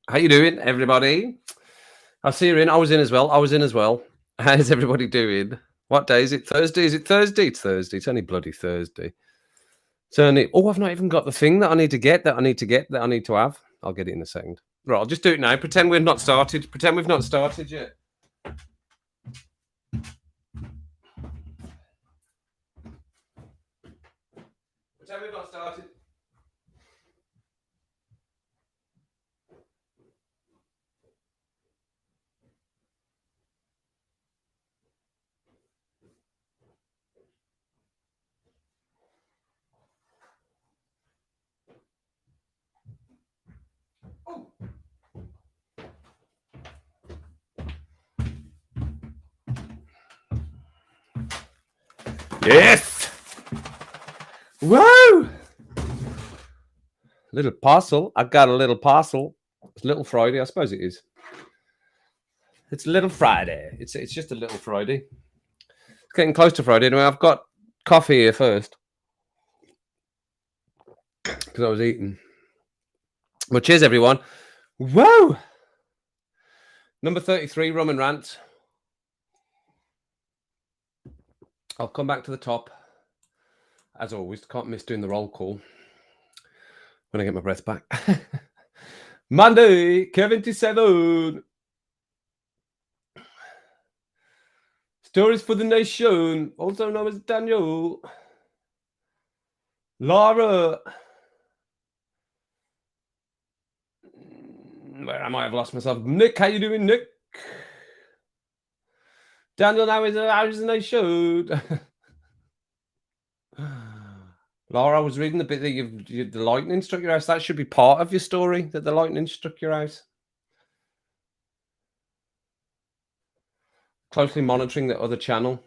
How you doing, everybody? I see you're in. I was in as well. How's everybody doing? What day is it? Thursday? Is it Thursday? It's Thursday. It's only bloody Thursday. It's only... Oh, I've not even got the thing that I need to get, that I need to have. I'll get it in a second. Right, I'll just do it now. Pretend we've not started. Pretend we've not started yet. Pretend we've not started. Oh. Yes! Woo! Little parcel. I got a little parcel. It's Little Friday. I suppose it is. It's Little Friday. It's just a Little Friday. It's getting close to Friday. Anyway, I've got coffee here first because I was eating. Well, cheers, everyone. Whoa! Number 33, Rum and Rants. I'll come back to the top. As always, can't miss doing the roll call when I get my breath back. Monday, 77. Stories for the Nation, also known as Daniel. Laura. Where am I? I've lost myself. Nick, how you doing, Nick? Daniel, how's the Nation? Laura, I was reading the bit that the lightning struck your house. That should be part of your story, that the lightning struck your house. Closely monitoring the other channel.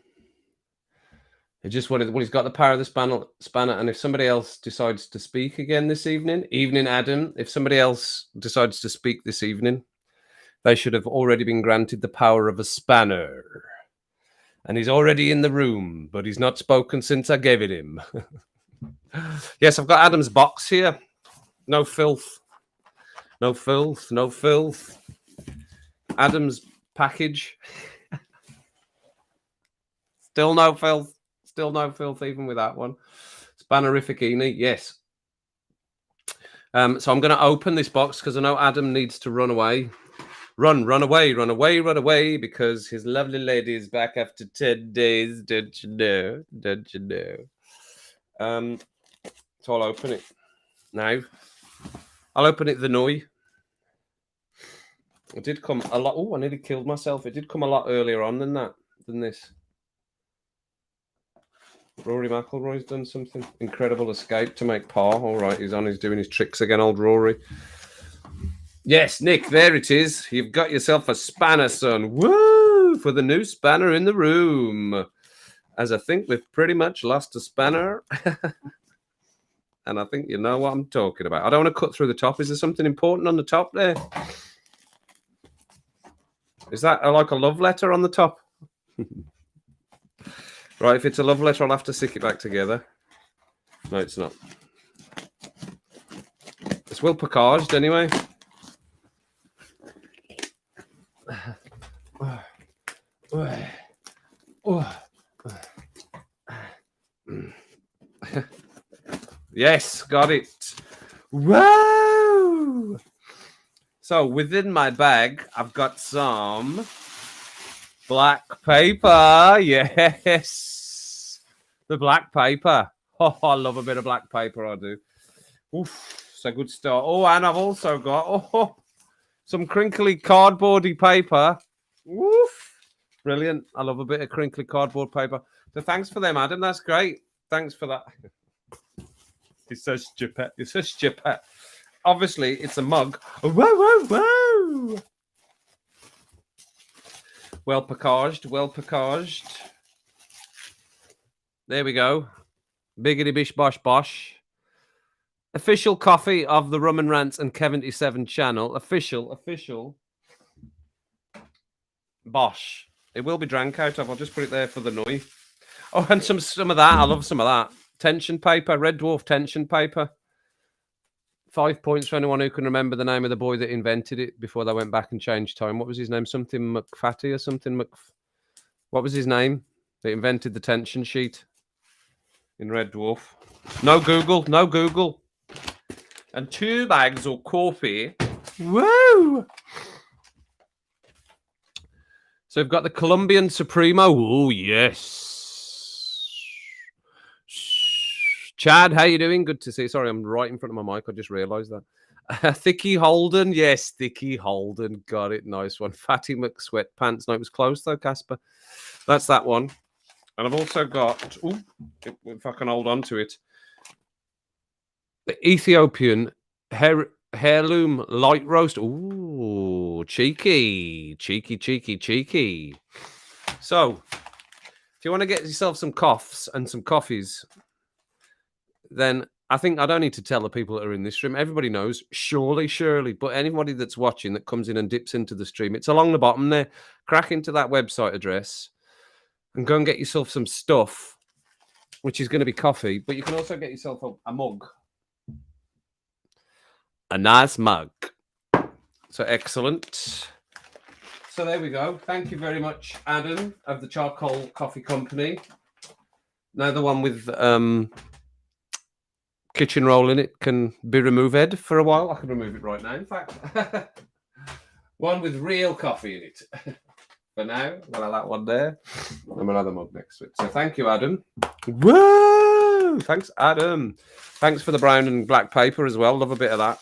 It just wanted. Well, he's got the power of the spanner, and if somebody else decides to speak again this evening, Adam, if somebody else decides to speak this evening, they should have already been granted the power of a spanner. And he's already in the room, but he's not spoken since I gave it him. Yes, I've got Adam's box here. No filth. No filth. No filth. Adam's package. Still no filth. Still no filth even with that one. Spannerificini, yes. So I'm going to open this box because I know Adam needs to run away. Run away, because his lovely lady is back after 10 days. Don't you know? So I'll open it now. I'll open it the noi. It did come a lot. Oh, I nearly killed myself. It did come a lot earlier on than this. Rory McIlroy's done something. Incredible escape to make par. All right, he's doing his tricks again, old Rory. Yes, Nick, there it is. You've got yourself a spanner, son. Woo! For the new spanner in the room. As I think we've pretty much lost a spanner. And I think you know what I'm talking about. I don't want to cut through the top. Is there something important on the top there? Is that like a love letter on the top? Right, if it's a love letter, I'll have to stick it back together. No, it's not. It's well packaged anyway. Yes, got it. Whoa! So within my bag, I've got some black paper. Yes, the black paper. Oh, I love a bit of black paper. I do. Oof, it's a good start. Oh, and I've also got some crinkly cardboardy paper. Woof. Brilliant. I love a bit of crinkly cardboard paper. So thanks for them, Adam. That's great. Thanks for that. It's so stupid. It's so stupid. Obviously, it's a mug. Whoa. Well packaged. There we go. Biggity bish bosh bosh. Official coffee of the Rum and Rants and Kev77 channel. Official. Bosh. It will be drank out of. I'll just put it there for the noise. Oh, and some of that. I love some of that. Tension paper. Red Dwarf tension paper. 5 points for anyone who can remember the name of the boy that invented it before they went back and changed time. What was his name? Something McFatty or something. What was his name? They invented the tension sheet in Red Dwarf. No Google. No Google. And 2 bags of coffee. Woo! So we've got the Colombian Supremo. Oh, yes. Chad, how you doing? Good to see you. Sorry, I'm right in front of my mic. I just realised that. Thicky Holden. Yes, Thicky Holden. Got it. Nice one. Fatty McSweatpants. No, it was close though, Casper. That's that one. And I've also got, if I can hold on to it, the Ethiopian heirloom light roast. Ooh, cheeky. So, if you want to get yourself some coughs and some coffees, then I think I don't need to tell the people that are in this stream. Everybody knows, surely. But anybody that's watching that comes in and dips into the stream, it's along the bottom there. Crack into that website address and go and get yourself some stuff, which is going to be coffee. But you can also get yourself a mug. A nice mug. So excellent. So there we go. Thank you very much, Adam of the Charcoal Coffee Company. Now the one with kitchen roll in it can be removed for a while. I can remove it right now, in fact. One with real coffee in it. For now, we'll have that one there. And another mug next to it. So thank you, Adam. Woo! Thanks, Adam. Thanks for the brown and black paper as well. Love a bit of that.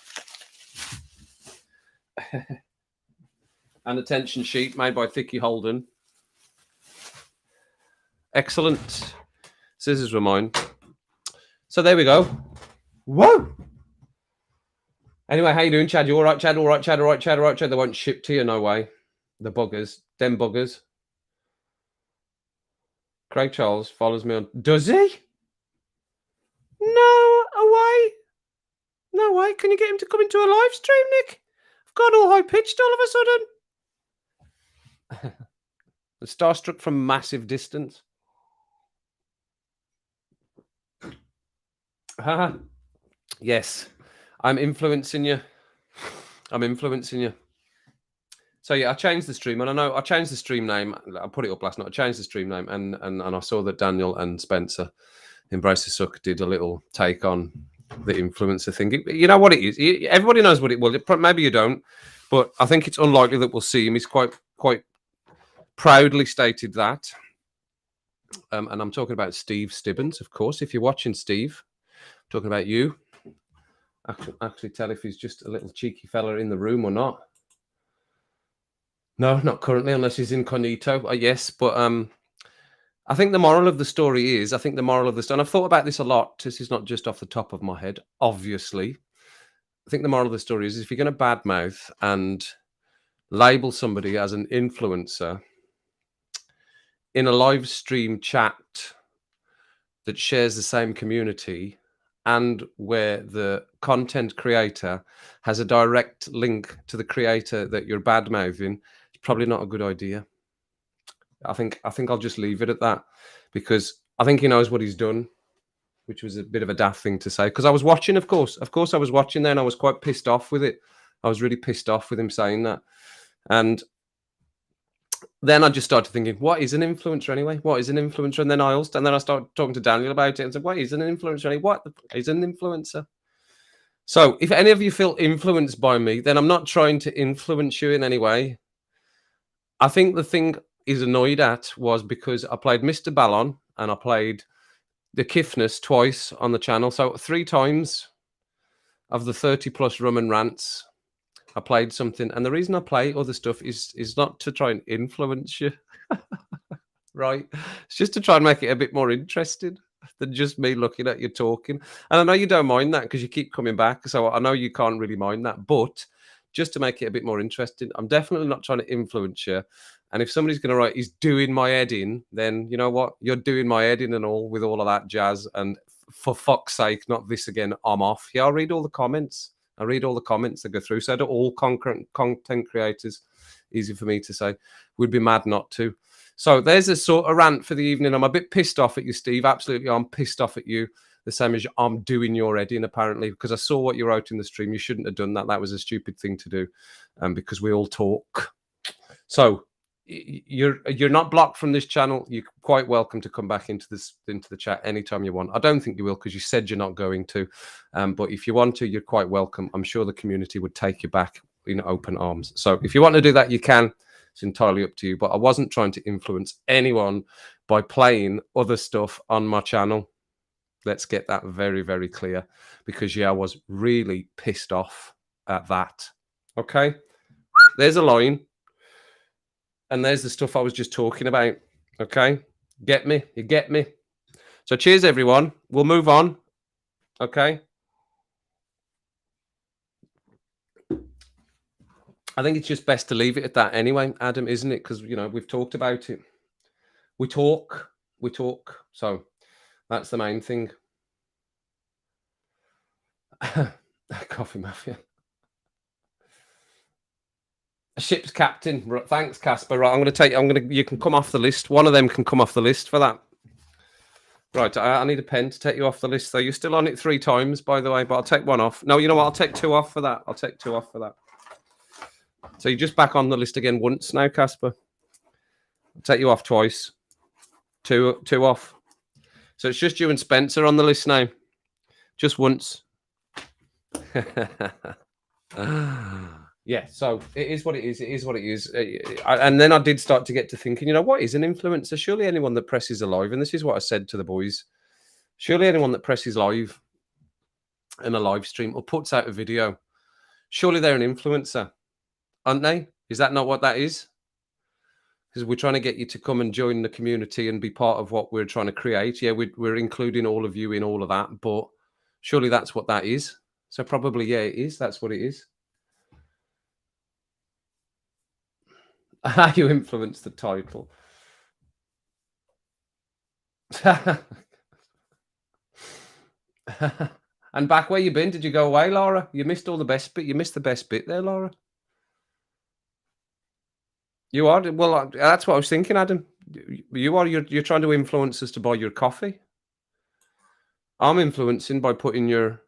And a tension sheet made by Thicky Holden. Excellent. Scissors were mine. So there we go. Whoa! Anyway, how you doing, Chad? You all right, Chad? All right, Chad? All right, Chad? All right, Chad? They won't ship to you, no way. The buggers. Them buggers. Craig Charles follows me on... Does he? No way. No way. Can you get him to come into a live stream, Nick? I've gone all high-pitched all of a sudden. Starstruck from massive distance. Yes, I'm influencing you. So yeah, I changed the stream, and I know I changed the stream name. I put it up last night. I changed the stream name, and I saw that Daniel and Spencer, Embrace the Suck, did a little take on the influencer thing. You know what it is. Everybody knows what it was. Maybe you don't, but I think it's unlikely that we'll see him. He's quite proudly stated that. And I'm talking about Steve Stibbons, of course. If you're watching, Steve, I'm talking about you. I can actually tell if he's just a little cheeky fella in the room or not. No, not currently, unless he's incognito. Yes, but I think the moral of the story is, and I've thought about this a lot. This is not just off the top of my head, obviously. I think the moral of the story is if you're going to badmouth and label somebody as an influencer in a live stream chat that shares the same community and where the content creator has a direct link to the creator that you're badmouthing, it's probably not a good idea. I think I'll just leave it at that, because I think he knows what he's done, which was a bit of a daft thing to say. Because I was watching, of course I was watching there, and I was quite pissed off with it. I was really pissed off with him saying that. And then I just started thinking, what is an influencer anyway? What is an influencer? And then I started talking to Daniel about it and said, what is an influencer anyway? What is an influencer? So if any of you feel influenced by me, then I'm not trying to influence you in any way. I think the thing he's annoyed at was because I played Mr. Ballon and I played the Kiffness twice on the channel. So 3 times of the 30 plus rum and rants, I played something. And the reason I play other stuff is not to try and influence you, right? It's just to try and make it a bit more interesting than just me looking at you talking. And I know you don't mind that because you keep coming back. So I know you can't really mind that. But just to make it a bit more interesting, I'm definitely not trying to influence you. And if somebody's going to write, he's doing my head in, then you know what? You're doing my head in and all with all of that jazz. And for fuck's sake, not this again. I'm off. Yeah, I'll read all the comments. I read all the comments that go through. So do all content creators. Easy for me to say. Would be mad not to. So there's a sort of rant for the evening. I'm a bit pissed off at you, Steve. Absolutely, I'm pissed off at you the same as I'm doing your editing, apparently, because I saw what you wrote in the stream. You shouldn't have done that. That was a stupid thing to do, because we all talk. So you're not blocked from this channel. You're quite welcome to come back into the chat anytime you want. I don't think you will, because you said you're not going to, but if you want to, you're quite welcome. I'm sure the community would take you back in open arms. So if you want to do that, you can. It's entirely up to you. But I wasn't trying to influence anyone by playing other stuff on my channel. Let's get that very, very clear, because yeah, I was really pissed off at that. Okay, there's a line. And there's the stuff I was just talking about. Okay, get me? You get me? So cheers, everyone. We'll move on. Okay. I think it's just best to leave it at that anyway, Adam, isn't it? Because, you know, we've talked about it. We talk. So that's the main thing. Coffee Mafia. A ship's captain. Thanks, Casper. Right, you can come off the list. One of them can come off the list for that. Right, I need a pen to take you off the list, though. You're still on it 3 times, by the way, but I'll take one off. No, you know what? I'll take 2 off for that. So you're just back on the list again once now, Casper. I'll take you off twice. 2 off. So it's just you and Spencer on the list now. Just once. Yeah, so it is what it is. It is what it is. And then I did start to get to thinking, you know, what is an influencer? Surely anyone that presses a live, and this is what I said to the boys, surely anyone that presses live in a live stream or puts out a video, surely they're an influencer, aren't they? Is that not what that is? Because we're trying to get you to come and join the community and be part of what we're trying to create. Yeah, we're including all of you in all of that, but surely that's what that is. So probably, yeah, it is. That's what it is. How you influence the title. And back where you been? Did you go away, Laura? You missed all the best bit. You missed the best bit there, Laura. You are? Well, that's what I was thinking, Adam. You are. You're trying to influence us to buy your coffee. I'm influencing by putting your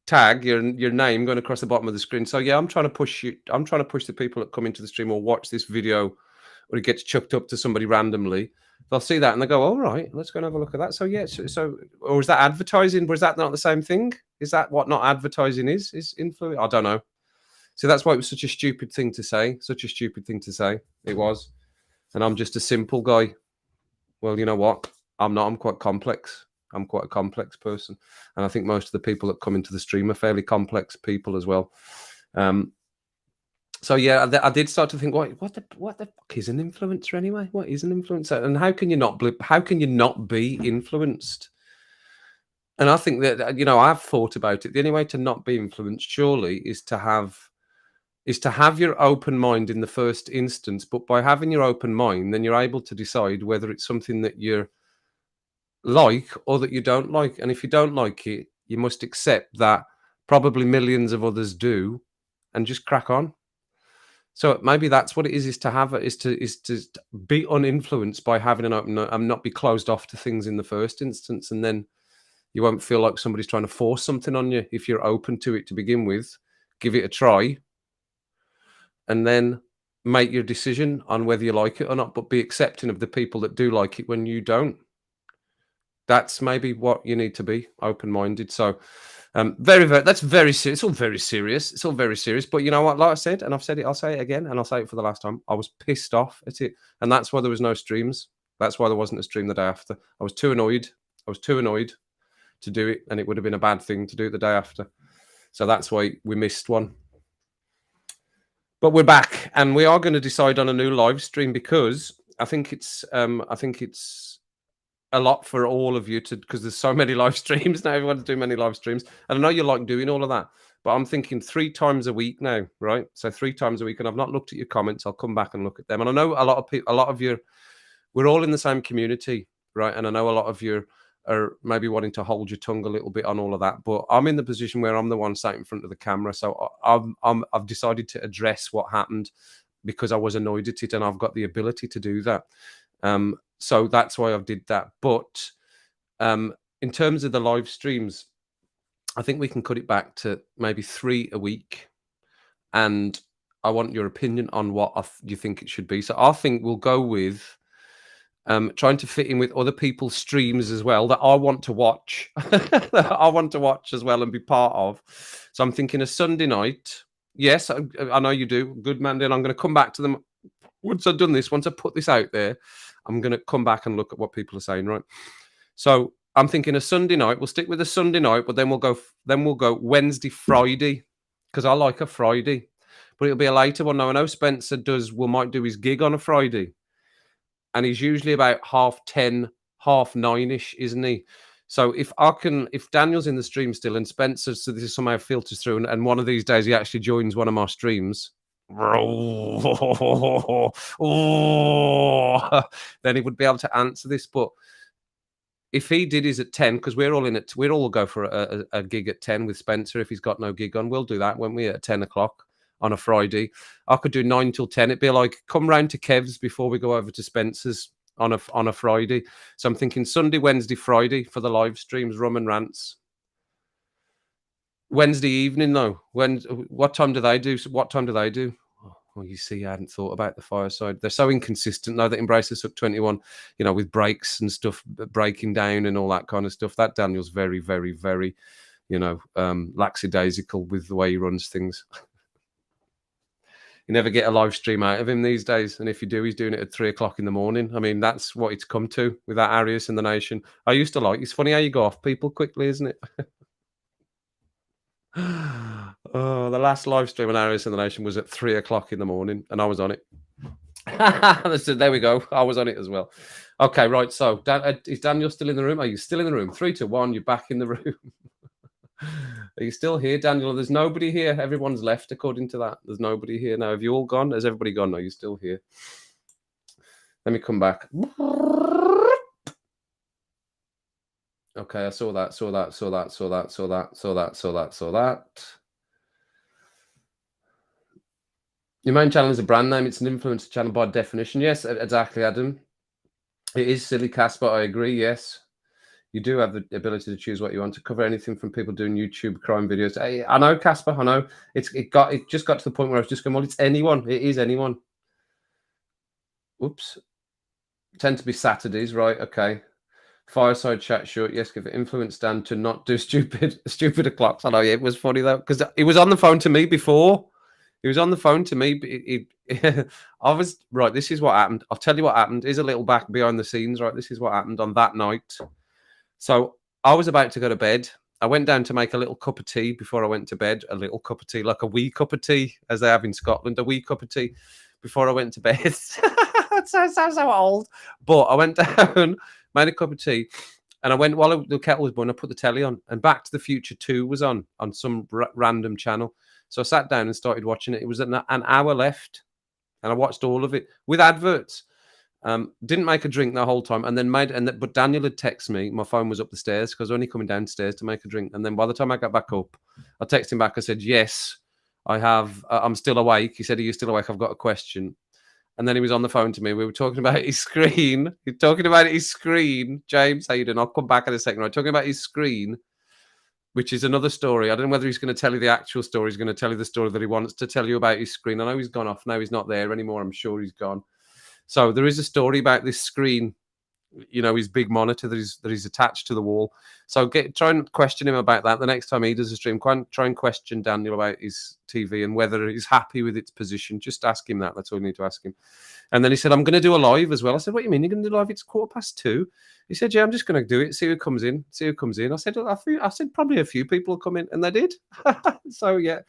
tag, your name going across the bottom of the screen. So yeah, I'm trying to push you. I'm trying to push the people that come into the stream or watch this video, or it gets chucked up to somebody randomly. They'll see that and they go, "All right, let's go and have a look at that." So yeah, so or is that advertising? Was that not the same thing? Is that what not advertising is? Is influence? I don't know. So that's why it was such a stupid thing to say. Such a stupid thing to say. It was, and I'm just a simple guy. Well, you know what? I'm not. I'm quite complex. I'm quite a complex person, and I think most of the people that come into the stream are fairly complex people as well. So yeah, I did start to think, what the fuck is an influencer anyway? What is an influencer, and how can you not be influenced? And I think that, you know, I've thought about it. The only way to not be influenced, surely, is to have your open mind in the first instance. But by having your open mind, then you're able to decide whether it's something that you're like or that you don't like. And if you don't like it, you must accept that probably millions of others do, and just crack on. So maybe that's what it is to be uninfluenced by having an open and not be closed off to things in the first instance, and then you won't feel like somebody's trying to force something on you. If you're open to it to begin with, give it a try, and then make your decision on whether you like it or not, but be accepting of the people that do like it when you don't. That's maybe what you need to be, open-minded. So that's very serious. It's all very serious. It's all very serious. But you know what? Like I said, and I've said it, I'll say it again, and I'll say it for the last time. I was pissed off at it, and that's why there was no streams. That's why there wasn't a stream the day after. I was too annoyed. To do it, and it would have been a bad thing to do it the day after. So that's why we missed one. But we're back, and we are going to decide on a new live stream, because I think it's a lot for all of you because there's so many live streams now. Everyone's doing many live streams, and I know you like doing all of that, but I'm thinking 3 times a week now, right? So 3 times a week, and I've not looked at your comments. I'll come back and look at them, and I know a lot of you, we're all in the same community, right? And I know a lot of you are maybe wanting to hold your tongue a little bit on all of that, but I'm in the position where I'm the one sat in front of the camera, so I've decided to address what happened because I was annoyed at it, and I've got the ability to do that. So that's why I did that. But In terms of the live streams, I think we can cut it back to maybe 3 a week, and I want your opinion on what you think it should be. So I think we'll go with trying to fit in with other people's streams as well that I want to watch, that I want to watch as well and be part of. So I'm thinking a Sunday night. Yes, I know you do. Good, Mandy, and I'm going to come back to them once I've done this. Once I put this out there, I'm going to come back and look at what people are saying, right? So I'm thinking a Sunday night. We'll stick with a Sunday night, but then we'll go Wednesday, Friday, because I like a Friday. But it'll be a later one. Now I know Spencer might do his gig on a Friday, and he's usually about 10:30, 9:30ish, isn't he? So if Daniel's in the stream still and Spencer, so this somehow filters through, and one of these days he actually joins one of my streams, then he would be able to answer this. But if he did his at 10, because we're all go for a gig at 10 with Spencer. If he's got no gig on, we'll do that, won't we, at 10 o'clock on a Friday. I could do 9 till 10. It'd be like come round to Kev's before we go over to Spencer's on a Friday. So I'm thinking Sunday, Wednesday, Friday for the live streams, Rum and Rants. Wednesday evening though. What time do they do? Well, you see, I hadn't thought about the fireside. They're so inconsistent though. That Embrace Suck 21, with breaks and stuff, breaking down and all that kind of stuff. That Daniel's very, very, very, lackadaisical with the way he runs things. You never get a live stream out of him these days. And if you do, he's doing it at 3 o'clock in the morning. I mean, that's what it's come to with that Arius and the Nation. I used to it's funny how you go off people quickly, isn't it? Oh, the last live stream on Arius and the Nation was at 3 o'clock in the morning, and I was on it. There we go. I was on it as well. Okay, right. So, is Daniel still in the room? Are you still in the room? 3, 2, 1. You're back in the room. Are you still here, Daniel? There's nobody here. Everyone's left, according to that. There's nobody here now. Have you all gone? Has everybody gone? No, you're still here. Let me come back. Okay, I saw that. Your main channel is a brand name. It's an influencer channel by definition. Yes, exactly, Adam. It is silly, Casper. I agree. Yes. You do have the ability to choose what you want to cover. Anything from people doing YouTube crime videos. I know, Casper. I know. It just got to the point where I was just going, well, it's anyone. It is anyone. Oops. Tend to be Saturdays, right? Okay. Fireside chat short. Yes, give it influence Dan to not do stupid o'clocks. I know. Yeah, it was funny though because he was on the phone to me before. He was on the phone to me. I was right. This is what happened. I'll tell you what happened. Here's a little back behind the scenes. Right. This is what happened on that night. So I was about to go to bed. I went down to make a little cup of tea before I went to bed. A little cup of tea, like a wee cup of tea, as they have in Scotland. A wee cup of tea before I went to bed. That sounds so old. But I went down, made a cup of tea, and I went while the kettle was boiling. I put the telly on, and Back to the Future 2 was on some random channel. So I sat down and started watching it. It was an hour left, and I watched all of it with adverts. Didn't make a drink the whole time, and then but Daniel had texted me. My phone was up the stairs because I was only coming downstairs to make a drink. And then by the time I got back up, I texted him back. I said, "Yes, I have. I'm still awake." He said, "Are you still awake? I've got a question." And then he was on the phone to me. We were talking about his screen. He's talking about his screen. James, how you doing? I'll come back in a second. We're talking about his screen, which is another story. I don't know whether he's going to tell you the actual story. He's going to tell you the story that he wants to tell you about his screen. I know he's gone off now. He's not there anymore. I'm sure he's gone. So there is a story about this screen, his big monitor that he's attached to the wall. So try and question him about that the next time he does a stream. Try and question Daniel about his TV and whether he's happy with its position. Just ask him that. That's all you need to ask him. And then he said, "I'm going to do a live as well." I said, "What do you mean you're going to do live? It's 2:15." He said, "Yeah, I'm just going to do it. See who comes in. I said, "Probably a few people will come in," and they did. So yeah,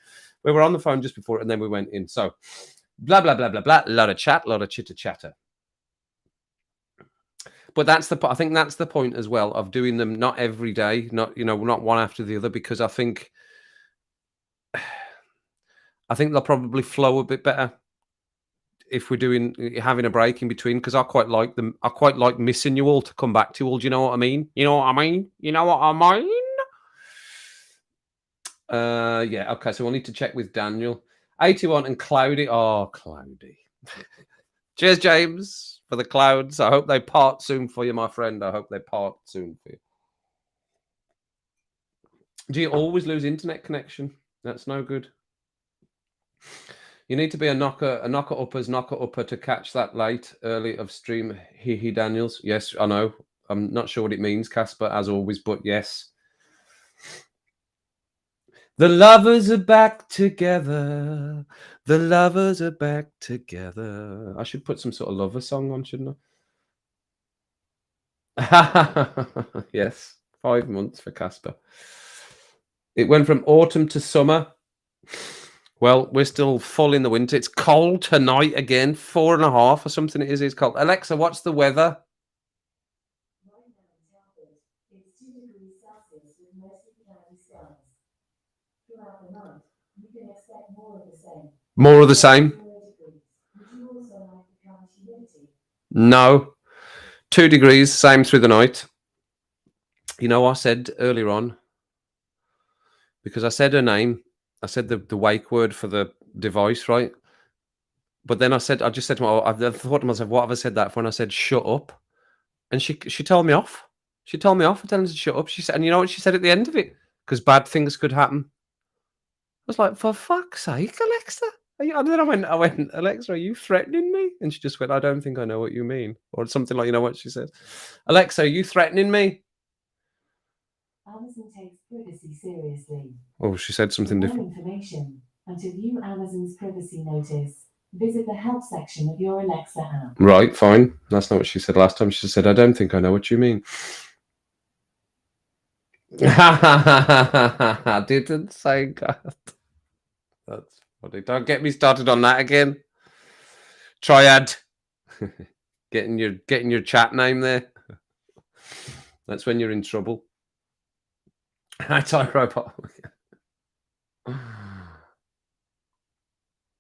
we were on the phone just before, and then we went in. So. Blah, blah, blah, blah, blah. A lot of chat, a lot of chitter-chatter. But I think that's the point as well of doing them not every day, not one after the other, because I think they'll probably flow a bit better if we're having a break in between, because I quite like them. I quite like missing you all to come back to all. Do you know what I mean? You know what I mean? Yeah, okay, so we'll need to check with Daniel. 81 and Cloudy. Oh, Cloudy. Cheers, James, for the clouds. I hope they part soon for you, my friend. I hope they part soon for you. Do you always lose internet connection? That's no good. You need to be a knocker upper to catch that late early of stream. He Daniels. Yes, I know. I'm not sure what it means, Casper, as always, but yes. The lovers are back together. The lovers are back together. I should put some sort of lover song on, shouldn't I? Yes, 5 months for Casper. It went from autumn to summer. Well, we're still full in the winter. It's cold tonight again, 4.5 or something. It is. It's cold. Alexa, what's the weather? It's 2 degrees Celsius with mostly cloudy skies. Throughout the night, you can expect more of the same. More of the same? 0 degrees. Would you also like the current humidity? No. 2 degrees, same through the night. You know, I said earlier on, because I said her name, I said the wake word for the device, right? But then I just said to myself, I thought to myself, what have I said that for? And I said, shut up. And she told me off. She told me off for telling her to shut up. She said, and you know what she said at the end of it? Because bad things could happen. I was like, for fuck's sake, Alexa. And then I went, Alexa, are you threatening me? And she just went, I don't think I know what you mean. Or something like, you know what she said? Alexa, are you threatening me? Amazon takes privacy seriously. Oh, she said something For different. more information and to view Amazon's privacy notice, visit the help section of your Alexa app. Right, fine. That's not what she said last time. She said, I don't think I know what you mean. I didn't say God. That's funny. Don't get me started on that again. Triad. getting your chat name there. That's when you're in trouble. That's iRobot.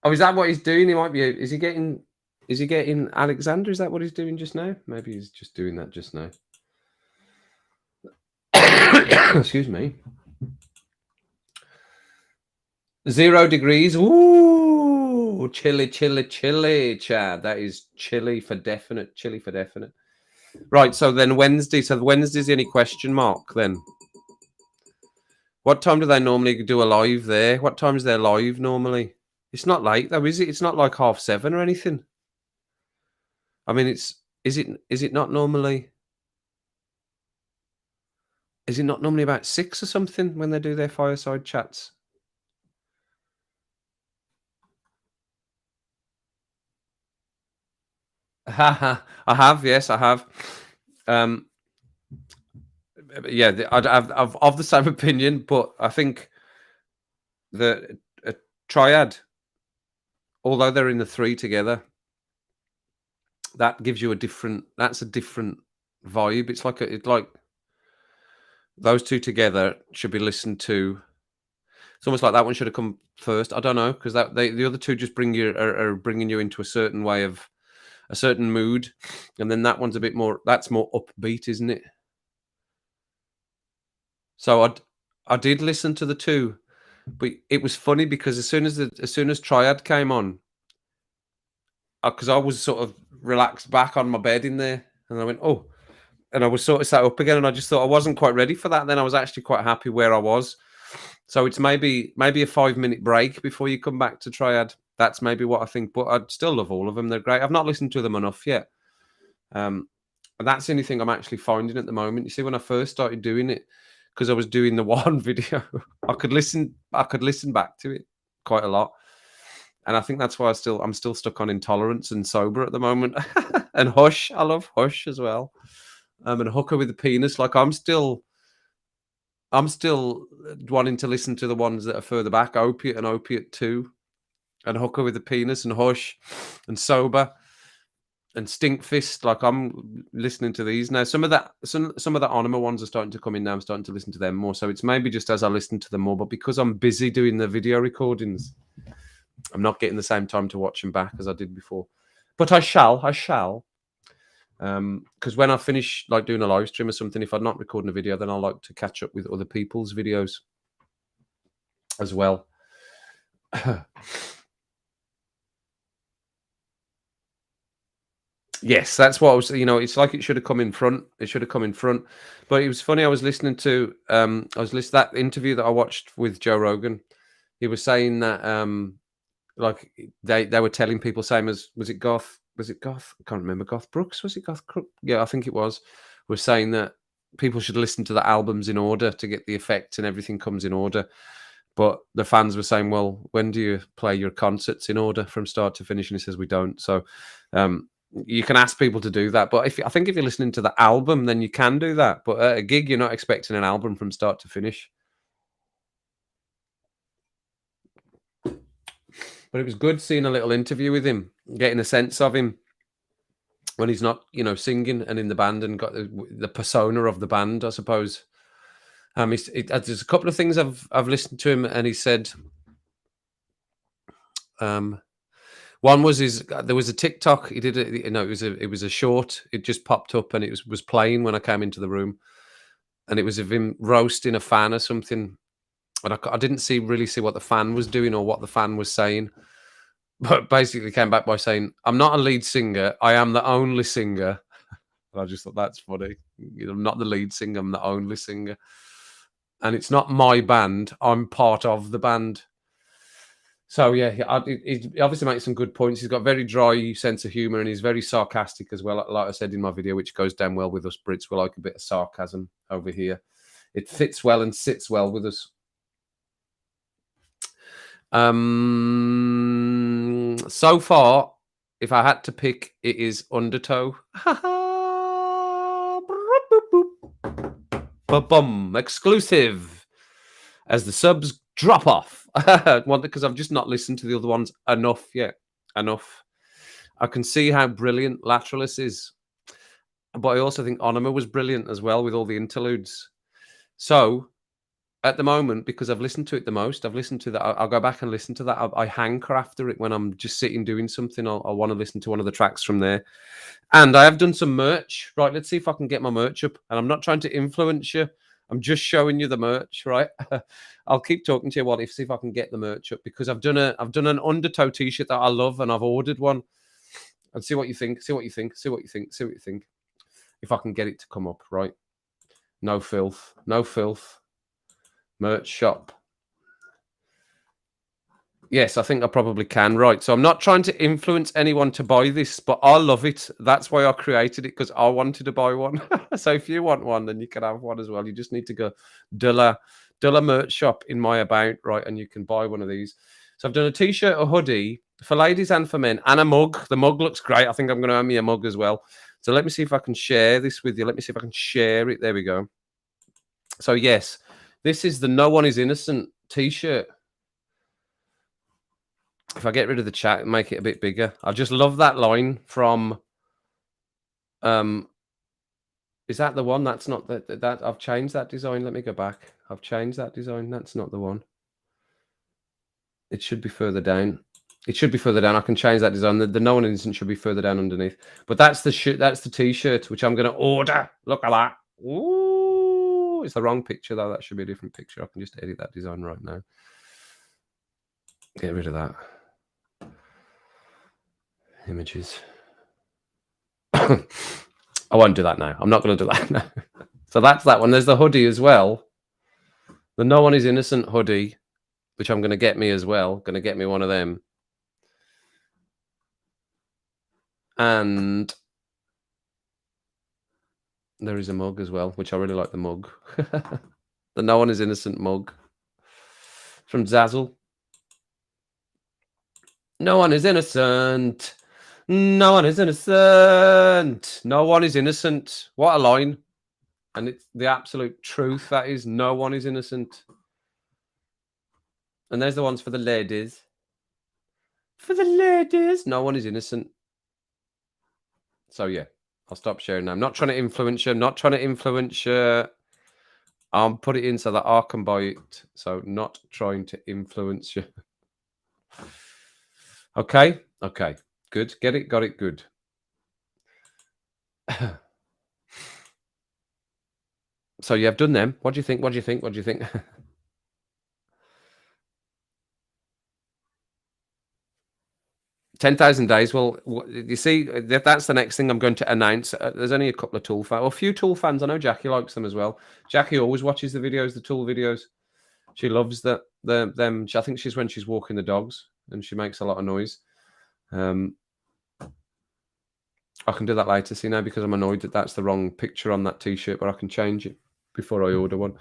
Oh, is that what he's doing? He might be. Is he getting Alexander? Is that what he's doing just now? Maybe he's just doing that just now. Excuse me. 0 degrees. Ooh, chilly, Chad. That is chilly for definite. Chilly for definite. Right. So then Wednesday. So Wednesday's the only question mark then. What time do they normally do a live there? What time is their live normally? It's not late though, is it? It's not like 7:30 or anything. I mean, is it not normally? Is it not normally about 6 or something when they do their fireside chats? I have, yes, I have. Yeah, I've of the same opinion, but I think the triad, although they're in the 3 together, that gives you a different. That's a different vibe. It's like those 2 together should be listened to. It's almost like that one should have come first. I don't know, because the other 2 just are bringing you into a certain way of a certain mood, and then that one's a bit more. That's more upbeat, isn't it? So I did listen to the 2, but it was funny because as soon as Triad came on, because I was sort of relaxed back on my bed in there, and I went, oh, and I was sort of sat up again, and I just thought I wasn't quite ready for that. Then I was actually quite happy where I was. So it's maybe a 5-minute break before you come back to Triad. That's maybe what I think. But I'd still love all of them. They're great. I've not listened to them enough yet. And that's the only thing I'm actually finding at the moment. You see, when I first started doing it, because I was doing the one video, I could listen back to it quite a lot. And I think that's why I'm still stuck on Intolerance and Sober at the moment. And Hush. I love Hush as well. And Hooker with the Penis. Like I'm still wanting to listen to the ones that are further back, Opiate and Opiate 2, and Hooker with the Penis, and Hush, and Sober, and Stinkfist. Like I'm listening to these now. Some of the Anima ones are starting to come in now. I'm starting to listen to them more. So it's maybe just as I listen to them more, but because I'm busy doing the video recordings, I'm not getting the same time to watch them back as I did before. But I shall. Because when I finish like doing a live stream or something, if I'm not recording a video, then I like to catch up with other people's videos as well. Yes, that's what I was. It's like it should have come in front. It should have come in front. But it was funny. I was listening to. I was listening that interview that I watched with Joe Rogan. He was saying that like they were telling people, same as was it Goth? Was it Goth? I can't remember. Goth Brooks? Was it Goth Crook? Yeah, I think it was. Was saying that people should listen to the albums in order to get the effect and everything comes in order. But the fans were saying, well, when do you play your concerts in order from start to finish? And he says we don't. So you can ask people to do that. But I think if you're listening to the album, then you can do that. But at a gig, you're not expecting an album from start to finish. But it was good seeing a little interview with him, getting a sense of him when he's not, singing and in the band and got the persona of the band, I suppose. There's a couple of things I've listened to him, and he said, one was there was a TikTok he did. It was a short. It just popped up and it was playing when I came into the room, and it was of him roasting a fan or something. And I didn't really see what the fan was doing or what the fan was saying, but basically came back by saying, "I'm not a lead singer. I am the only singer." And I just thought that's funny. I'm not the lead singer. I'm the only singer, and it's not my band. I'm part of the band. So yeah, he obviously makes some good points. He's got a very dry sense of humor, and he's very sarcastic as well. Like I said in my video, which goes down well with us Brits. We like a bit of sarcasm over here. It fits well and sits well with us. So far, if I had to pick, it is Undertow. Ba-bum, exclusive. As the subs drop off. Because I've just not listened to the other ones enough yet. Enough. I can see how brilliant Lateralis is. But I also think Onima was brilliant as well with all the interludes. So at the moment, because I've listened to it the most, I've listened to that. I'll go back and listen to that. I hanker after it when I'm just sitting doing something. I'll want to listen to one of the tracks from there. And I have done some merch. Right, let's see if I can get my merch up. And I'm not trying to influence you. I'm just showing you the merch, right? I'll keep talking to you while see if I can get the merch up, because I've done an Undertow t-shirt that I love, and I've ordered one. And see what you think. See what you think. See what you think. See what you think. If I can get it to come up, right? No filth. No filth. Merch shop. Yes, I think I probably can. Right. So I'm not trying to influence anyone to buy this, but I love it. That's why I created it, because I wanted to buy one. So if you want one, then you can have one as well. You just need to go Dilla merch shop in my about, right? And you can buy one of these. So I've done a t-shirt, a hoodie for ladies and for men, and a mug. The mug looks great. I think I'm going to have me a mug as well. So let me see if I can share this with you. Let me see if I can share it. There we go. So yes, this is the No One Is Innocent t-shirt. If I get rid of the chat and make it a bit bigger, I just love that line from. Is that the one? That's not that. I've changed that design. Let me go back. I've changed that design. That's not the one. It should be further down. It should be further down. I can change that design. The No One Innocent should be further down underneath. But that's the That's the t-shirt which I'm going to order. Look at that. Ooh, it's the wrong picture though. That should be a different picture. I can just edit that design right now. Get rid of that. Images. I won't do that now. I'm not going to do that now. So that's that one. There's the hoodie as well. The No One Is Innocent hoodie, which I'm going to get me as well. Going to get me one of them. And there is a mug as well, which I really like the mug. The No One Is Innocent mug from Zazzle. No one is innocent. No one is innocent. No one is innocent. What a line. And it's the absolute truth. That is, no one is innocent. And there's the ones for the ladies. For the ladies. No one is innocent. So yeah, I'll stop sharing now. I'm not trying to influence you. I'm not trying to influence you. I'll put it in so that I can buy it. So not trying to influence you. Okay. Okay. Good. Get it. Got it. Good. So you have done them. What do you think? What do you think? What do you think? 10,000 days. Well, you see, that's the next thing I'm going to announce. There's only a couple of Tool fans, or a few Tool fans. I know Jackie likes them as well. Jackie always watches the videos, the Tool videos. She loves them. I think she's when she's walking the dogs, and she makes a lot of noise. I can do that later, see now, because I'm annoyed that that's the wrong picture on that T-shirt, but I can change it before I order one.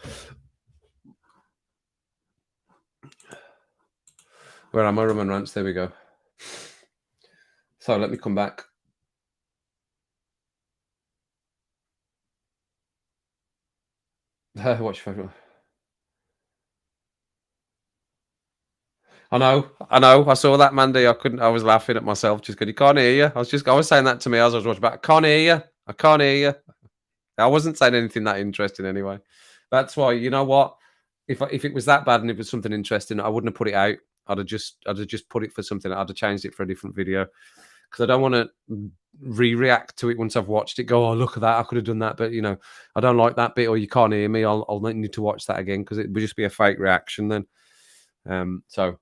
Where am I, Roman Rants? There we go. So let me come back. What's your favourite? I know. I saw that, Mandy. I was laughing at myself just because he can't hear you. I was saying that to me as I was watching back. I can't hear you. I can't hear you. I wasn't saying anything that interesting anyway. That's why, you know what? If it was that bad and it was something interesting, I wouldn't have put it out. I'd have just put it for something. I'd have changed it for a different video because I don't want to re-react to it once I've watched it. Go, oh, look at that! I could have done that, but you know, I don't like that bit, or you can't hear me. I'll need to watch that again because it would just be a fake reaction then. So.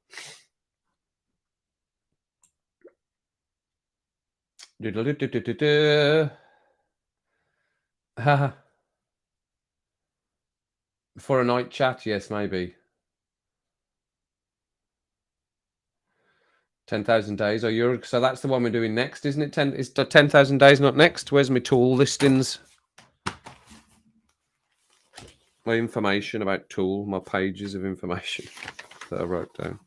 For a night chat, yes, maybe. 10,000 days, or you're so that's the one we're doing next, isn't it? 10,000 days not next. Where's my Tool listings? My information about Tool, my pages of information that I wrote down.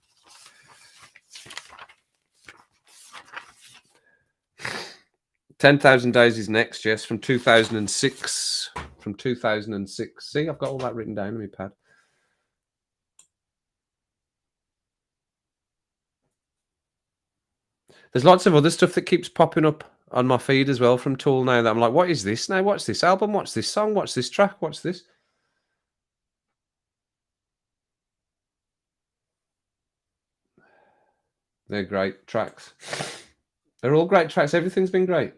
"10,000 Days" is next, yes, from 2006. From 2006. See, I've got all that written down on my pad. There's lots of other stuff that keeps popping up on my feed as well from Tool now that I'm like, what is this now? What's this album? What's this song? What's this track? What's this? They're great tracks. They're all great tracks. Everything's been great.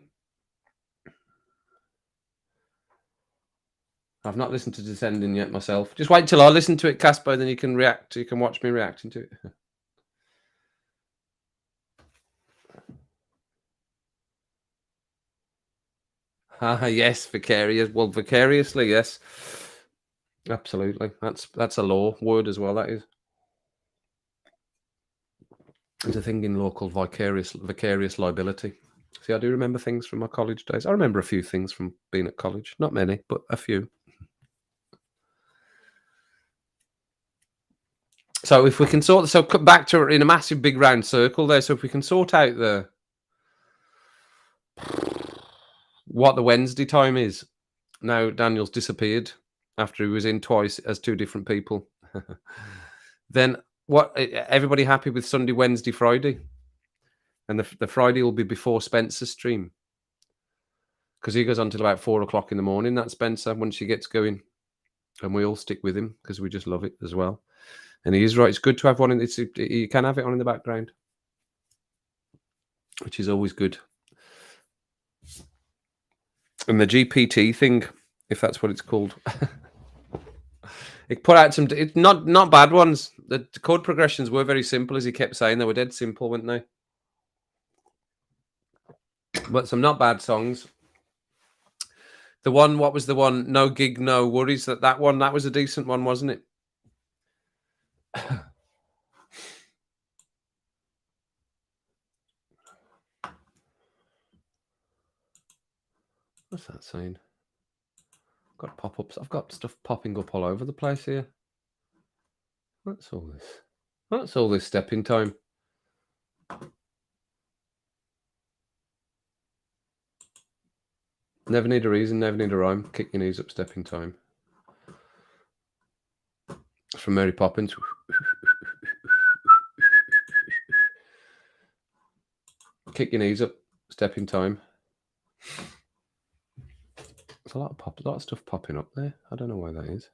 I've not listened to Descending yet myself. Just wait till I listen to it, Casper, then you can react. You can watch me reacting to it. Yes, vicarious. Well, vicariously, yes. Absolutely. That's a law word as well, that is. There's a thing in law called vicarious liability. See, I do remember things from my college days. I remember a few things from being at college. Not many, but a few. So if we can cut back to in a massive big round circle there. So if we can sort out what the Wednesday time is. Now Daniel's disappeared after he was in twice as two different people. Then what? Everybody happy with Sunday, Wednesday, Friday? And the Friday will be before Spencer's stream. Because he goes on till about 4 o'clock in the morning, that Spencer, once he gets going. And we all stick with him because we just love it as well. And he is right. It's good to have one. You can have it on in the background, which is always good. And the GPT thing, if that's what it's called, it put out some not bad ones. The chord progressions were very simple, as he kept saying. They were dead simple, weren't they? But some not bad songs. The one, what was the one? No Gig, No Worries. That one, that was a decent one, wasn't it? What's that saying? I've got pop-ups. I've got stuff popping up all over the place here. What's all this? What's all this stepping time? Never need a reason, never need a rhyme. Kick your knees up, stepping time. It's from Mary Poppins. Kick your knees up, stepping time. There's a lot of stuff popping up there. I don't know why that is.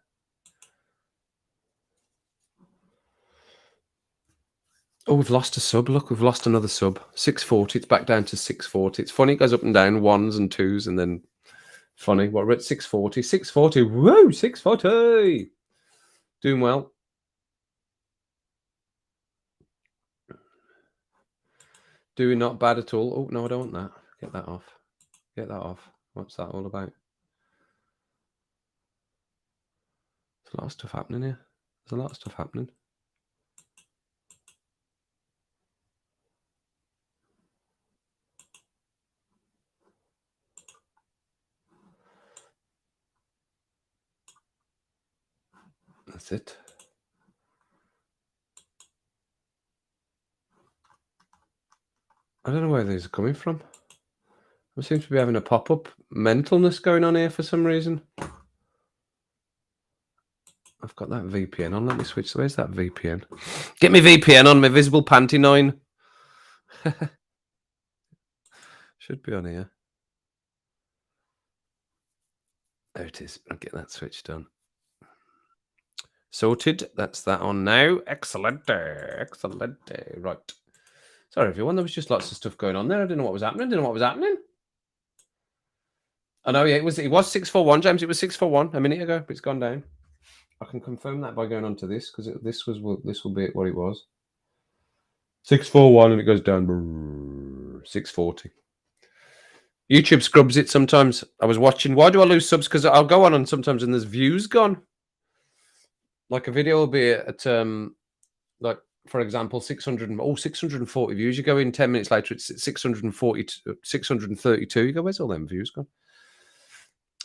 Oh, we've lost a sub. Look, we've lost another sub. 640. It's back down to 640. It's funny. It goes up and down, ones and twos, and then funny. What, we're at 640. 640. Woo! 640. Doing well. Doing not bad at all. Oh, no, I don't want that. Get that off. Get that off. What's that all about? There's a lot of stuff happening here. There's a lot of stuff happening. That's it. I don't know where these are coming from. We seem to be having a pop-up mentalness going on here for some reason. I've got that VPN on. Let me switch. Where's that VPN? Get me VPN on, my visible panty 9. Should be on here. There it is. I'll get that switched on. Sorted. That's that on now. Excellent. Excellent. Right. Sorry, everyone. There was just lots of stuff going on there. I didn't know what was happening. I know, yeah, it was 641, James. It was 641 a minute ago, but it's gone down. I can confirm that by going on to this because this will be what it was. 641 and it goes down 640. YouTube scrubs it sometimes. I was watching. Why do I lose subs? Because I'll go on sometimes and there's views gone. Like a video will be at like for example 640 views. You go in 10 minutes later, it's 632. You go, where's all them views gone?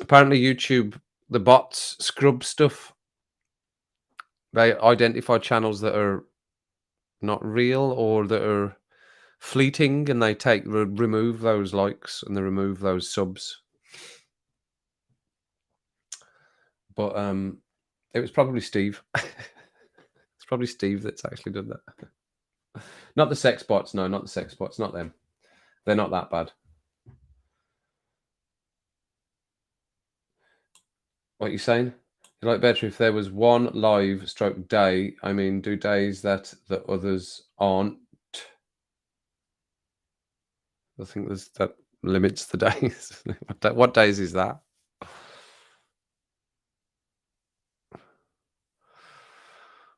Apparently YouTube, the bots scrub stuff. They identify channels that are not real or that are fleeting, and they remove those likes and they remove those subs. But it was probably Steve. It's probably Steve that's actually done that. Not the sex bots. No, not the sex bots. Not them. They're not that bad. What are you saying? You like better if there was one live stroke day. I mean, do days that the others aren't. I think that limits the days. What days is that?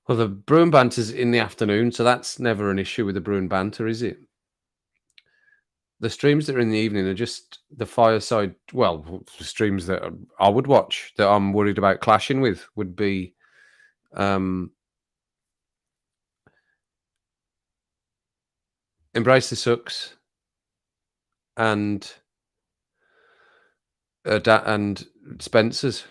Well, the Bruin banter's in the afternoon, so that's never an issue with the Bruin banter, is it? The streams that are in the evening are just the fireside. Well, the streams that I would watch that I'm worried about clashing with would be Embrace the Sucks and Spencer's.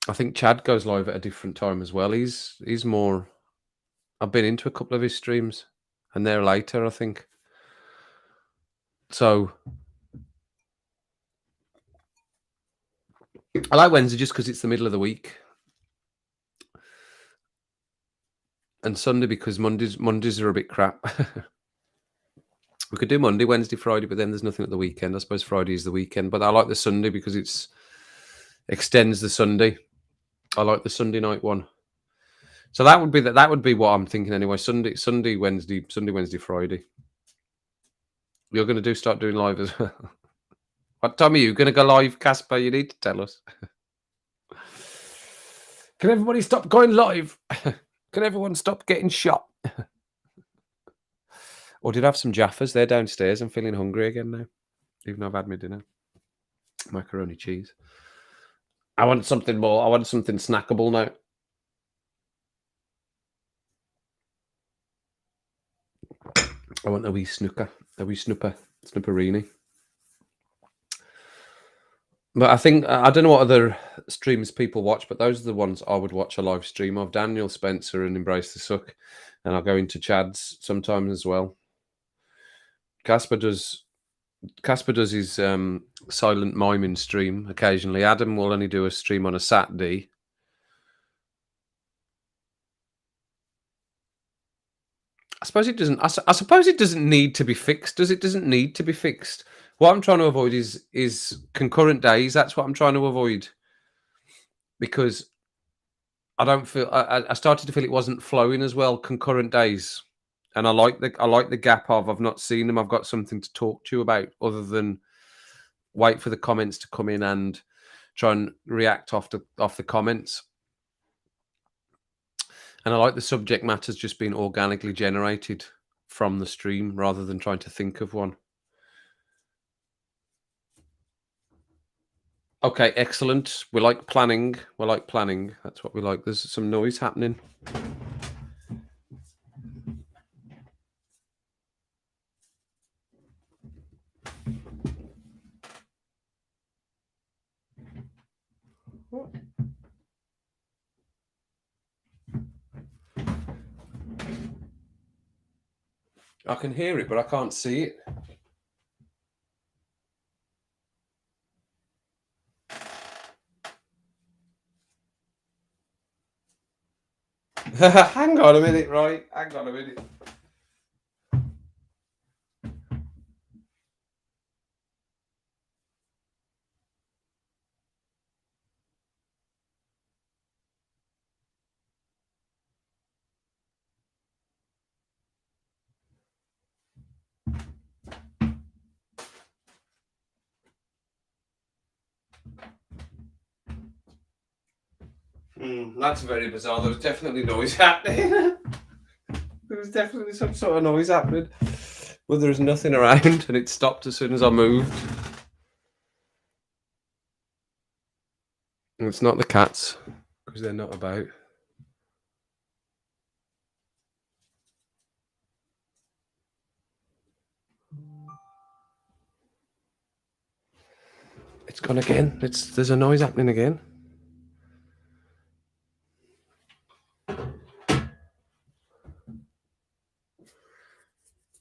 I think Chad goes live at a different time as well. He's more. I've been into a couple of his streams, and they're later, I think. So I like Wednesday just because it's the middle of the week, and Sunday because Mondays are a bit crap. We could do Monday, Wednesday, Friday, but then there's nothing at the weekend. I suppose Friday is the weekend, but I like the Sunday because it extends the Sunday. I like the Sunday night one. So that would be what I'm thinking anyway. Sunday, Wednesday, Friday. You're going to start doing live as well. What time are you going to go live, Casper? You need to tell us. Can everybody stop going live? Can everyone stop getting shot? Or did I have some Jaffas? They're downstairs. I'm feeling hungry again now, even though I've had my dinner. Macaroni cheese. I want something more. I want something snackable now. I want a wee snooperini. But I think, I don't know what other streams people watch, but those are the ones I would watch a live stream of. Daniel, Spencer, and Embrace the Suck. And I'll go into Chad's sometimes as well. Casper does his silent miming stream occasionally. Adam will only do a stream on a Saturday. I suppose it doesn't. I suppose it doesn't need to be fixed. Does it? Doesn't need to be fixed. What I'm trying to avoid is concurrent days. That's what I'm trying to avoid, because I don't feel. I started to feel it wasn't flowing as well. Concurrent days, and I like the gap of I've not seen them. I've got something to talk to you about other than wait for the comments to come in and try and react off the comments. And I like the subject matters just being organically generated from the stream rather than trying to think of one. Okay, excellent. We like planning. We like planning. That's what we like. There's some noise happening. I can hear it, but I can't see it. Hang on a minute, right? Hang on a minute. That's very bizarre. There was definitely noise happening. There was definitely some sort of noise happening. Well, there was nothing around, and it stopped as soon as I moved. And it's not the cats, because they're not about. It's gone again. There's a noise happening again.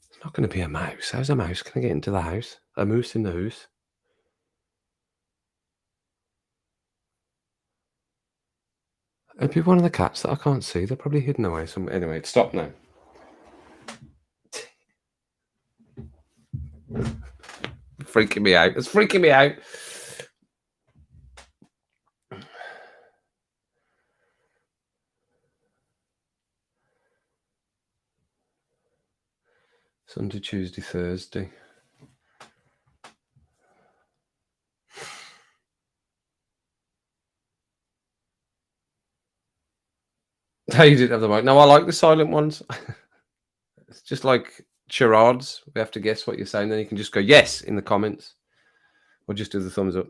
It's not going to be a mouse. How's a mouse going to get into the house? A moose in the house? It'd be one of the cats that I can't see. They're probably hidden away somewhere. Anyway, it's stopped now. Freaking me out. It's freaking me out. Sunday, Tuesday, Thursday. Hey, you didn't have the mic. No, I like the silent ones. It's just like charades. We have to guess what you're saying. Then you can just go yes in the comments, or just do the thumbs up.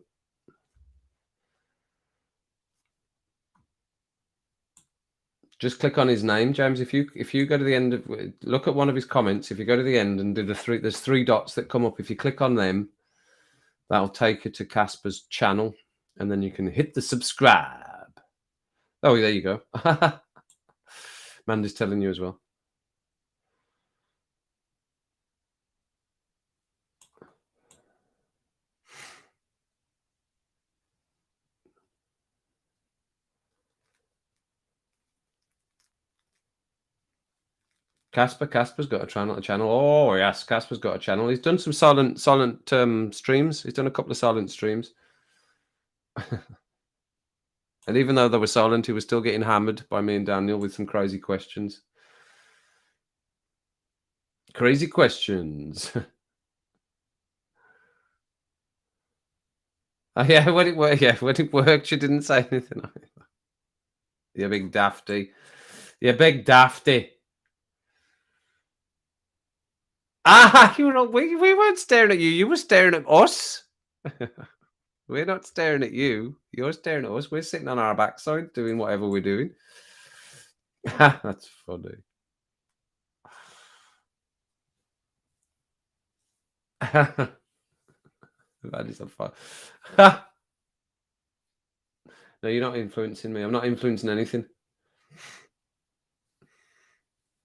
Just click on his name, James. If you go to the end of, look at one of his comments. If you go to the end and do there's three dots that come up. If you click on them, that'll take you to Casper's channel, and then you can hit the subscribe. Oh, there you go. Mandy's telling you as well. Casper's got a channel. Oh yes, Casper's got a channel. He's done some silent streams. He's done a couple of silent streams. And even though they were silent, he was still getting hammered by me and Daniel with some crazy questions. Crazy questions. Oh, yeah, when it worked, you didn't say anything. You big dafty. You big dafty. Ah, we weren't staring at you. You were staring at us. We're not staring at you. You're staring at us. We're sitting on our backside doing whatever we're doing. That's funny. That is a fun. No, you're not influencing me. I'm not influencing anything.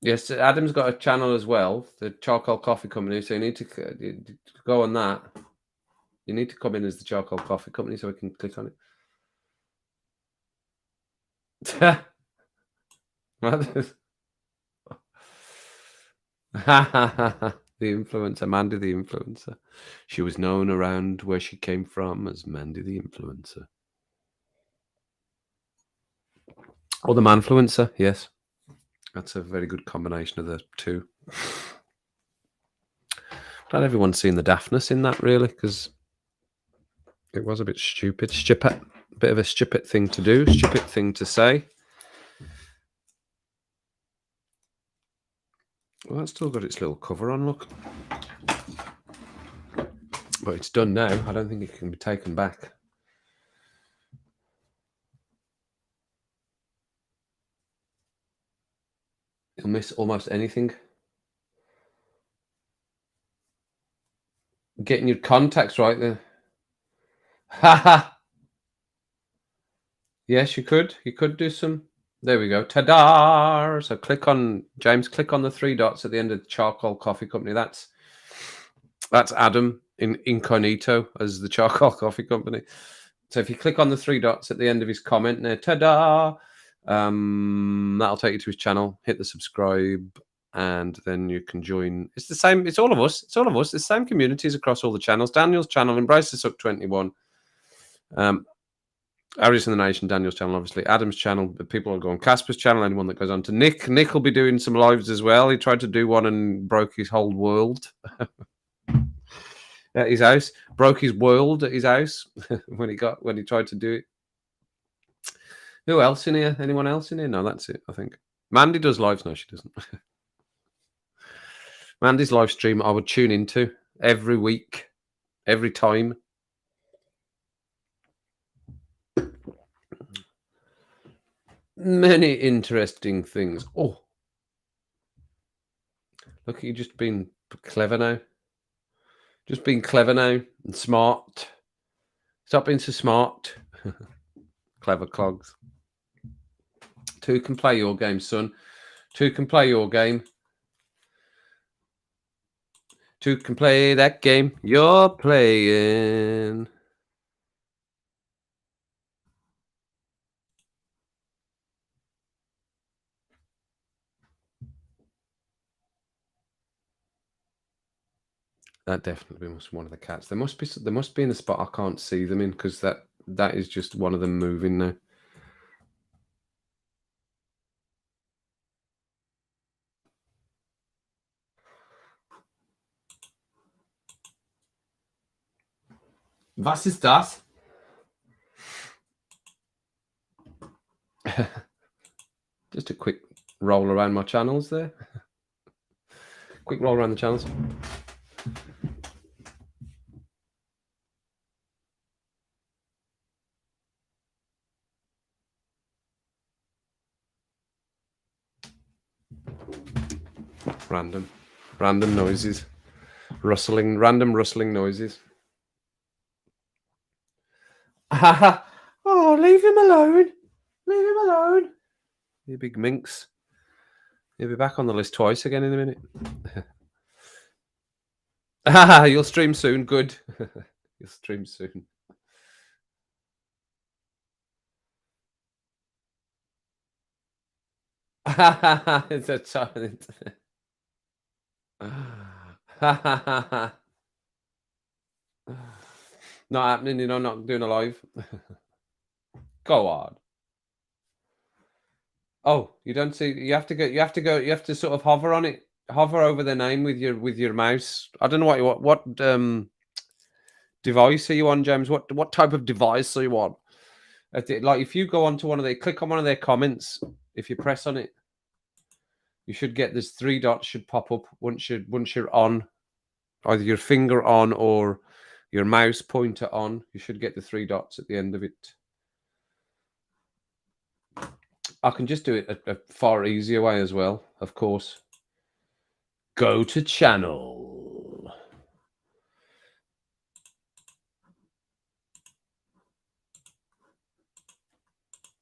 Yes, Adam's got a channel as well, the Charcoal Coffee Company. So you need to go on that. You need to come in as the Charcoal Coffee Company so we can click on it. The influencer, Mandy the influencer. She was known around where she came from as Mandy the influencer. Or the manfluencer, yes. That's a very good combination of the two. Glad everyone's seen the daftness in that, really, because it was a bit stupid. A bit of a stupid thing to do, stupid thing to say. Well, that's still got its little cover on, look. But it's done now. I don't think it can be taken back. You'll miss almost anything. Getting your contacts right there. Haha. Yes, you could. You could do some. There we go. Ta-da! So click on, James, click on the 3 dots at the end of the Charcoal Coffee Company. That's Adam in incognito as the Charcoal Coffee Company. So if you click on the 3 dots at the end of his comment there, ta-da! That'll take you to his channel. Hit the subscribe, and then you can join. It's the same. It's all of us. It's all of us. The same communities across all the channels. Daniel's channel, Embrace the Suck 21. Arius in the Nation, Daniel's channel, obviously. Adam's channel, people will go on Casper's channel, anyone that goes on to Nick. Nick will be doing some lives as well. He tried to do one and broke his whole world at his house. Broke his world at his house when he tried to do it. Who else in here? Anyone else in here? No, that's it, I think. Mandy does lives. No, she doesn't. Mandy's live stream I would tune into every week, every time. Many interesting things. Oh, look, you just being clever now. Just being clever now and smart. Stop being so smart. Clever clogs. 2 can play your game, son. 2 can play your game. 2 can play that game you're playing. That definitely must be one of the cats. There must be in a spot I can't see them in, because that is just one of them moving now. Was ist das? Just a quick roll around my channels there. Quick roll around the channels. Random noises. Random rustling noises. Oh, leave him alone. Leave him alone. You big minx. He'll be back on the list twice again in a minute. You'll stream soon. Good. You'll stream soon. It's a silent. Not happening, not doing a live. Go on. Oh, you don't see. You have to sort of hover on it. Hover over the name with your mouse. I don't know what device are you on, James? What type of device are you on? Like if you go onto click on one of their comments. If you press on it, you should get this 3 dots should pop up once you're on, either your finger on or your mouse pointer on. You should get the 3 dots at the end of it. I can just do it a far easier way as well, of course. Go to channel.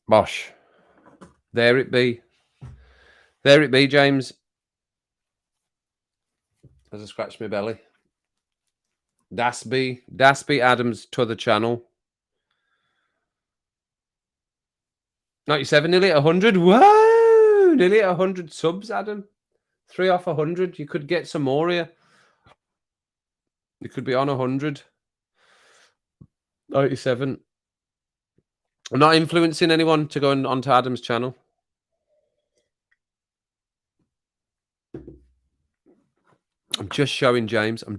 Bosh. There it be. There it be, James. As I scratch my belly. Das be Adams to the channel. 97, nearly at 100. Whoa! Nearly at 100 subs, Adam. 3 off 100. You could get some more here. You could be on 100. 97. I'm not influencing anyone to go onto Adam's channel. I'm just showing James. I'm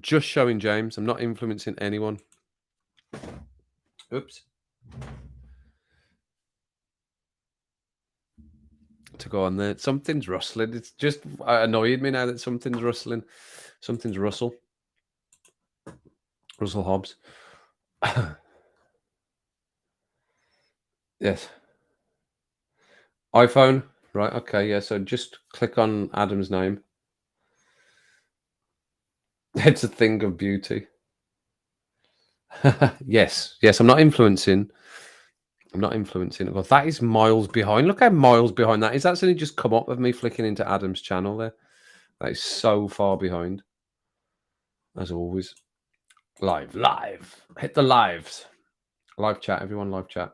not influencing anyone. Oops. to go on there. Something's rustling. It's just annoyed me now that something's rustling. Something's Russell Hobbs. Yes. iPhone. Right. Okay. Yeah. So just click on Adam's name. It's a thing of beauty. Yes. Yes. I'm not influencing. Well, that is miles behind. Look how miles behind that is. That's only just come up with me flicking into Adam's channel there. That is so far behind. As always. Live. Hit the lives. Live chat, everyone. Live chat.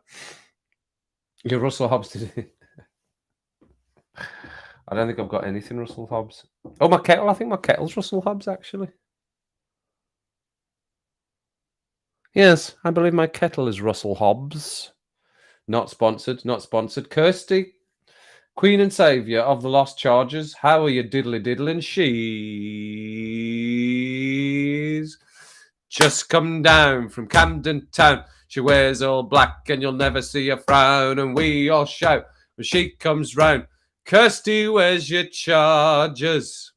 Yeah, Russell Hobbs did it. I don't think I've got anything Russell Hobbs. Oh, my kettle. I think my kettle's Russell Hobbs, actually. Yes, I believe my kettle is Russell Hobbs. Not sponsored. Kirsty, Queen and Saviour of the Lost Chargers. How are you diddling? She's just come down from Camden Town. She wears all black and you'll never see a frown. And we all shout when she comes round. Kirsty, where's your chargers?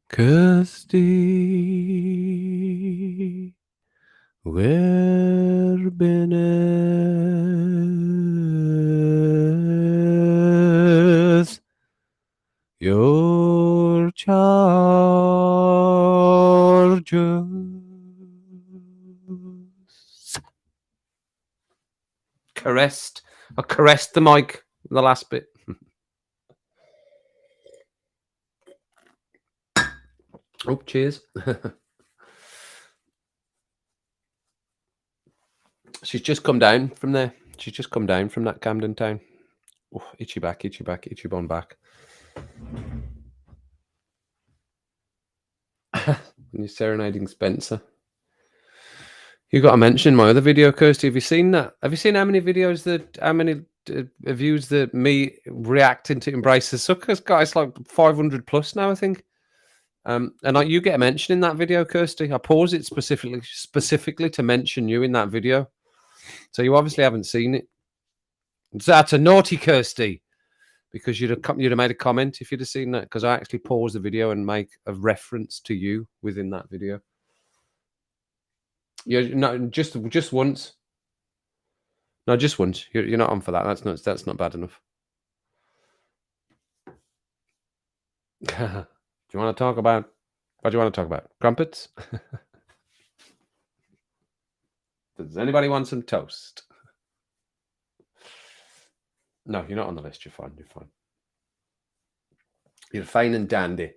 Kirsty, where beneath your chargers? Caressed. I caressed the mic, the last bit. Oh, cheers. She's just come down from there. She's just come down from that Camden Town. Oh, itchy back, itchy bone back. When you're serenading Spencer. You got to mention my other video, Kirsty. Have you seen that? Have you seen how many videos how many views that me reacting to Embrace the Suckers got? It's like 500 plus now, I think. And you get a mention in that video, Kirsty. I pause it specifically to mention you in that video. So you obviously haven't seen it. That's a naughty Kirsty, because you'd have made a comment if you'd have seen that, because I actually pause the video and make a reference to you within that video. Yeah, no, just once. No, just once. You're not on for that. That's not bad enough. Do you want to talk about? What do you want to talk about? Crumpets? Does anybody want some toast? No, you're not on the list. You're fine. You're fine and dandy.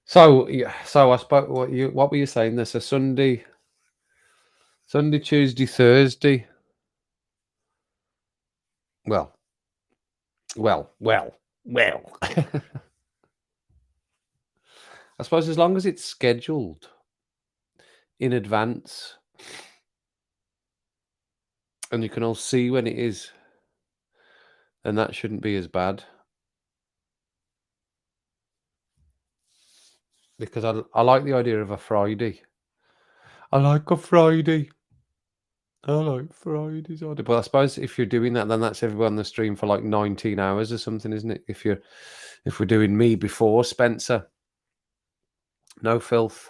So I spoke. What were you saying? There's a Sunday, Tuesday, Thursday. Well. I suppose as long as it's scheduled in advance and you can all see when it is, then that shouldn't be as bad. Because I like the idea of a Friday. I like a Friday. I like Fridays. But I suppose if you're doing that, then that's everyone on the stream for like 19 hours or something, isn't it? If we're doing me before Spencer, no filth,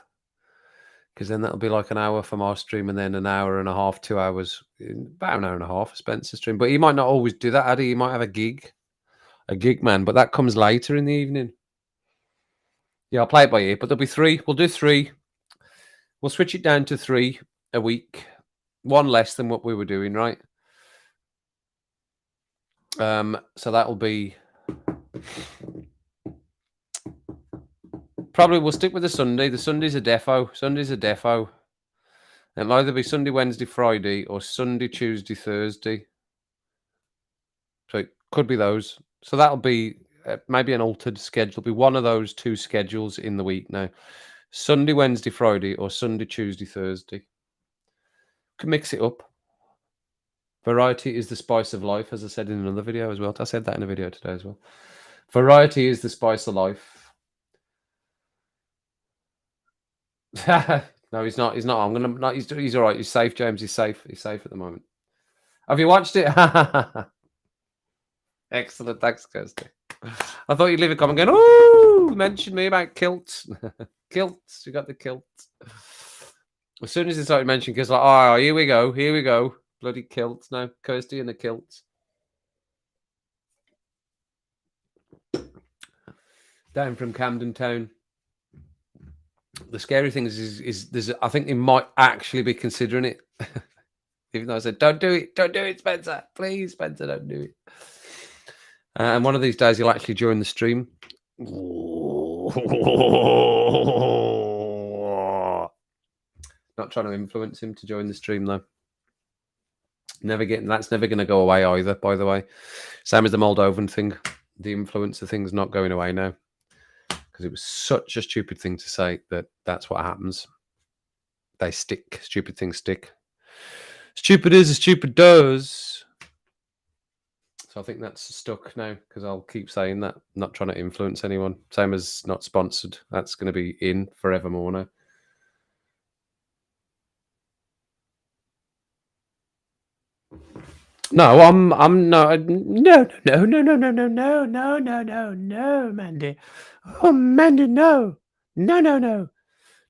because then that'll be like an hour from our stream and then an hour and a half, 2 hours, about an hour and a half for Spencer's stream. But he might not always do that, Addy. He might have a gig man, but that comes later in the evening. Yeah, I'll play it by ear, but there'll be 3. We'll do 3. We'll switch it down to 3 a week. 1 less than what we were doing, right? So that'll be probably we'll stick with the Sunday. The Sunday's a defo. It'll either be Sunday, Wednesday, Friday, or Sunday, Tuesday, Thursday. So it could be those. So that'll be maybe an altered schedule. It'll be one of those 2 schedules in the week now. Sunday, Wednesday, Friday, or Sunday, Tuesday, Thursday. Can mix it up. Variety is the spice of life, as I said in another video as well. I said that in a video today as well. Variety is the spice of life. No, he's not. I'm gonna. No, he's all right. He's safe, James. He's safe. He's safe at the moment. Have you watched it? Excellent. Thanks, Kirsty. I thought you'd leave a comment going, "Oh, mention me about kilts." Kilts. You got the kilt. As soon as he started mentioning kilts, like, oh, here we go. Bloody kilts now. Kirsty in the kilt. Down from Camden Town. The scary thing is there's, I think they might actually be considering it. Even though I said, don't do it, Spencer. Please, Spencer, don't do it. And one of these days he'll actually join the stream. Not trying to influence him to join the stream though. That's never going to go away either, by the way. Same as the Moldovan thing. The influencer thing's not going away now. Because it was such a stupid thing to say that's what happens. They stick. Stupid things stick. Stupid is as stupid does. So I think that's stuck now because I'll keep saying that. I'm not trying to influence anyone. Same as not sponsored. That's going to be in forevermore now. No, I'm no, Mandy. Oh, Mandy, no.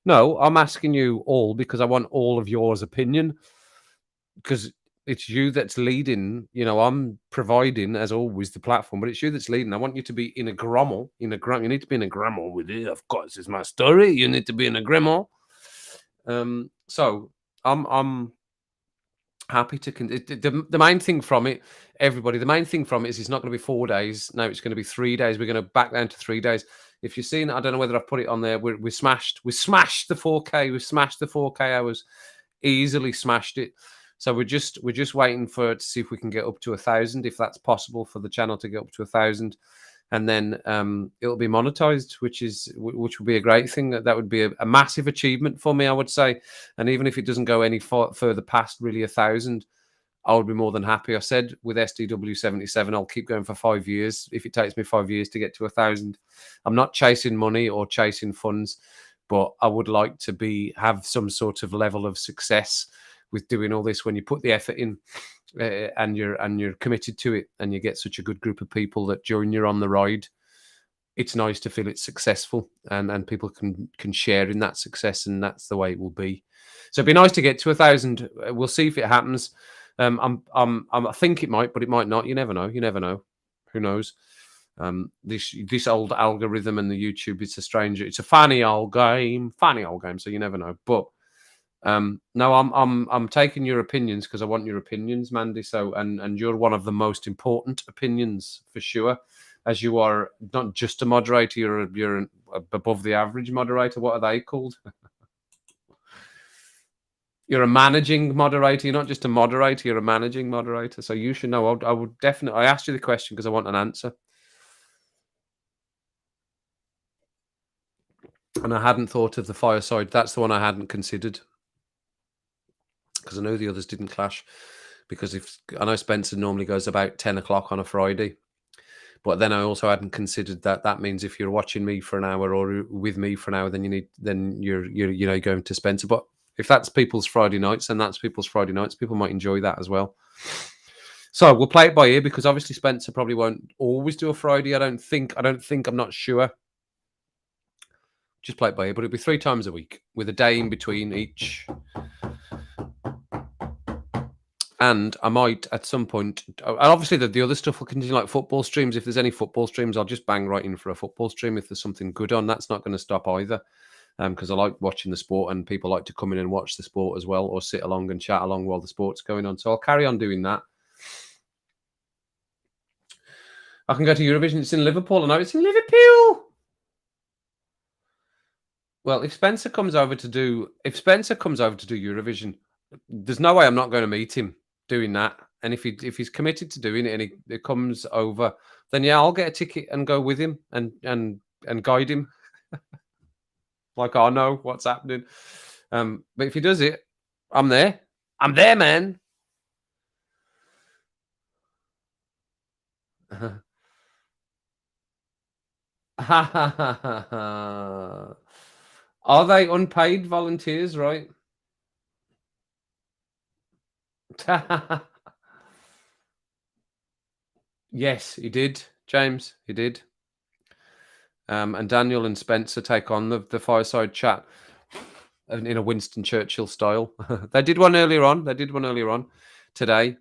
No, I'm asking you all because I want all of yours opinion because it's you that's leading. You know, I'm providing, as always, the platform, but it's you that's leading. I want you to be in a grommel. You need to be in a grommel with it. Of course, it's my story. You need to be in a grommel. So I'm happy to. The main thing from it, everybody. The main thing from it is it's not going to be 4 days. No, it's going to be 3 days. We're going to back down to 3 days. If you've seen, I don't know whether I've put it on there. We smashed the 4K. We smashed the 4K hours. Easily smashed it. So we're just waiting to see if we can get up to 1,000, if that's possible for the channel to get up to 1,000, and then it'll be monetized, which would be a great thing. That would be a massive achievement for me, I would say. And even if it doesn't go any further past really 1,000, I would be more than happy. I said with SDW77, I'll keep going for 5 years. If it takes me 5 years to get to 1,000, I'm not chasing money or chasing funds, but I would like to have some sort of level of success with doing all this. When you put the effort in and you're committed to it, and you get such a good group of people that join you on the ride, it's nice to feel it's successful and people can share in that success, and that's the way it will be. So it'd be nice to get to 1,000. We'll see if it happens. I think it might, but it might not. You never know. Who knows? This old algorithm and the YouTube, it's a funny old game. So you never know. But no, I'm taking your opinions because I want your opinions, Mandy. So and you're one of the most important opinions for sure, as you are not just a moderator. You're an above the average moderator. What are they called? You're a managing moderator. You're not just a moderator. You're a managing moderator. So you should know. I would definitely. I asked you the question because I want an answer, and I hadn't thought of the fireside. That's the one I hadn't considered because I know the others didn't clash. Because I know Spencer normally goes about 10 o'clock on a Friday, but then I also hadn't considered that means if you're watching me for an hour or with me for an hour, then you're going to Spencer. But if that's people's Friday nights, and that's people's Friday nights, people might enjoy that as well. So we'll play it by ear because obviously Spencer probably won't always do a Friday. I don't think. I'm not sure. Just play it by ear, but it'll be 3 times a week with a day in between each. And I might at some point, obviously the other stuff will continue, like football streams. If there's any football streams, I'll just bang right in for a football stream. If there's something good on, that's not going to stop either. Because I like watching the sport, and people like to come in and watch the sport as well, or sit along and chat along while the sport's going on. So I'll carry on doing that. I can go to Eurovision. It's in Liverpool. I know it's in Liverpool. Well, if Spencer comes over to do Eurovision, there's no way I'm not going to meet him doing that. And if he's committed to doing it and he comes over, then yeah, I'll get a ticket and go with him and guide him. Like I know what's happening. But if he does it, I'm there. I'm there, man. Are they unpaid volunteers, right? Yes, he did, James. He did. And Daniel and Spencer take on the fireside chat in a Winston Churchill style. They did one earlier on. They did one earlier on today.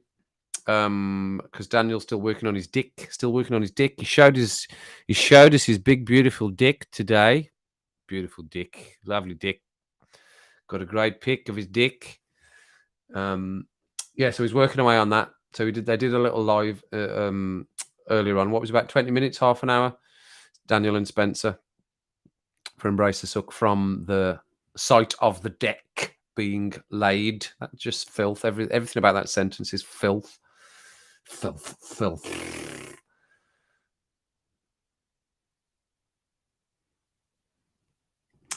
Because Daniel's still working on his dick. Still working on his dick. He showed us his big, beautiful dick today. Beautiful dick, lovely dick. Got a great pic of his dick. Yeah, so he's working away on that. So they did a little live earlier on. What was about 20 minutes, half an hour? Daniel and Spencer for Embrace the Suck from the site of the deck being laid. That's just filth. Everything about that sentence is filth. Filth.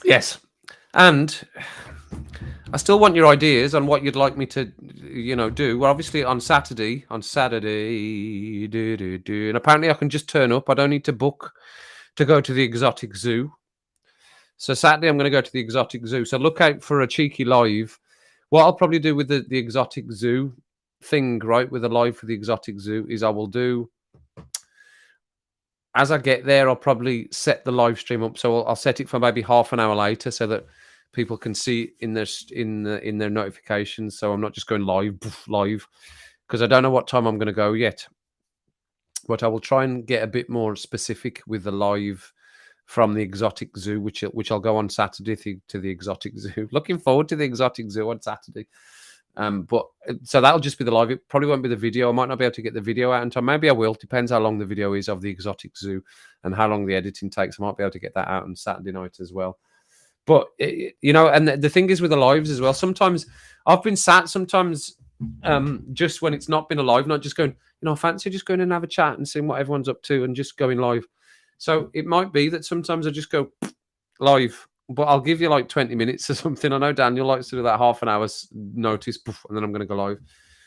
Yes. And I still want your ideas on what you'd like me to, do. Well, obviously on Saturday, and apparently I can just turn up. I don't need to book to go to the exotic zoo. So Saturday I'm going to go to the exotic zoo. So look out for a cheeky live. What I'll probably do with the exotic zoo thing, right, with a live for the exotic zoo is I will do, as I get there, I'll probably set the live stream up. So I'll set it for maybe half an hour later so that people can see in their notifications. So I'm not just going live, because I don't know what time I'm going to go yet. But I will try and get a bit more specific with the live from the exotic zoo, which I'll go on Saturday to the exotic zoo. Looking forward to the exotic zoo on Saturday. But so that'll just be the live. It probably won't be the video. I might not be able to get the video out in time. Maybe I will. Depends how long the video is of the exotic zoo and how long the editing takes. I might be able to get that out on Saturday night as well. But and the thing is with the lives as well. Sometimes I've been sat just when it's not been a live, not just going. I fancy just going and have a chat and seeing what everyone's up to and just going live. So it might be that sometimes I just go live. But I'll give you like 20 minutes or something. I know Daniel likes to do that half an hour's notice, and then I'm going to go live.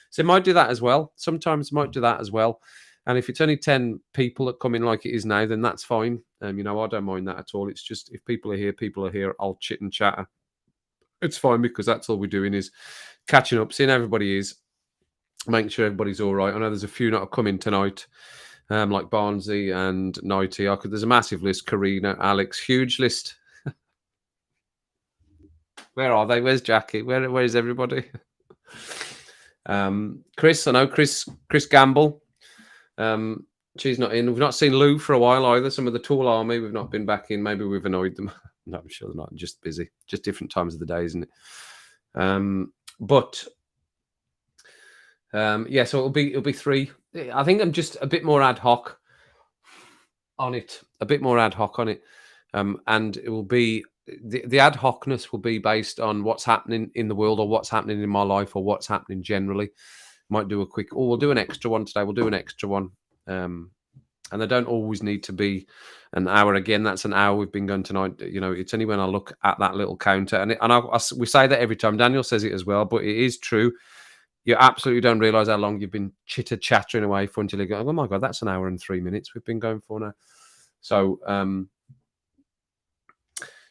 So it might do that as well. Sometimes might do that as well. And if it's only 10 people that come in like it is now, then that's fine. I don't mind that at all. It's just if people are here, I'll chit and chatter. It's fine because that's all we're doing is catching up, seeing how everybody is, making sure everybody's all right. I know there's a few that are coming tonight, like Barnsley and Nighty. There's a massive list. Karina, Alex, huge list. Where are they? Where's Jackie? Where is everybody? Chris, I know Chris Gamble. She's not in. We've not seen Lou for a while either. Some of the Tool Army, we've not been back in. Maybe we've annoyed them. No, I'm sure they're not. Just busy. Just different times of the day, isn't it? Yeah. So it'll be 3. I think I'm just a bit more ad hoc on it. And it will be. The ad hocness will be based on what's happening in the world or what's happening in my life or what's happening generally. Might do a quick, we'll do an extra one today. We'll do an extra one. And they don't always need to be an hour. Again, that's an hour we've been going tonight. It's only when I look at that little counter. And we say that every time. Daniel says it as well, but it is true. You absolutely don't realise how long you've been chitter-chattering away for until you go, oh my God, that's an hour and 3 minutes we've been going for now. So,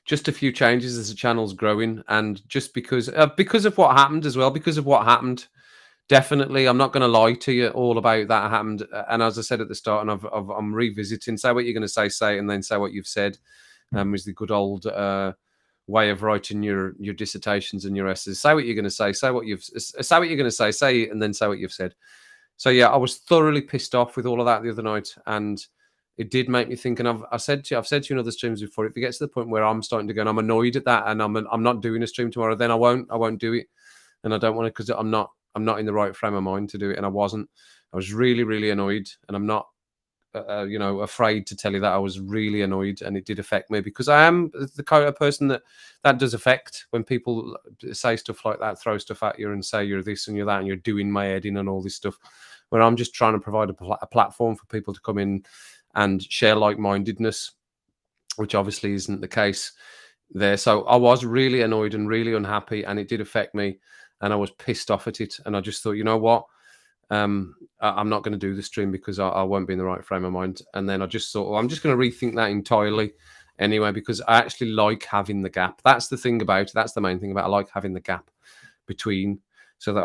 just a few changes as the channel's growing, and just because of what happened as well. Because of what happened, definitely, I'm not going to lie to you all about that happened. And as I said at the start, and I'm revisiting. Say what you're going to say it, and then say what you've said. Is the good old way of writing your dissertations and your essays. Say what you're going to say. Say what you're going to say it, and then say what you've said. So yeah, I was thoroughly pissed off with all of that the other night, and it did make me think, and I've said to you in other streams before, if it gets to the point where I'm starting to go and I'm annoyed at that and I'm not doing a stream tomorrow, then I won't do it. And I don't want to, because I'm not in the right frame of mind to do it. And I was really, really annoyed, and I'm not, afraid to tell you that I was really annoyed, and it did affect me because I am the kind of person that does affect when people say stuff like that, throw stuff at you and say you're this and you're that and you're doing my head in and all this stuff, where I'm just trying to provide a platform for people to come in and share like-mindedness, which obviously isn't the case there. So I was really annoyed and really unhappy, and it did affect me, and I was pissed off at it. And I just thought, you know what? I'm not going to do the stream because I won't be in the right frame of mind. And then I just thought, well, I'm just going to rethink that entirely anyway, because I actually like having the gap. That's the thing about it. That's the main thing about it. I like having the gap between, so that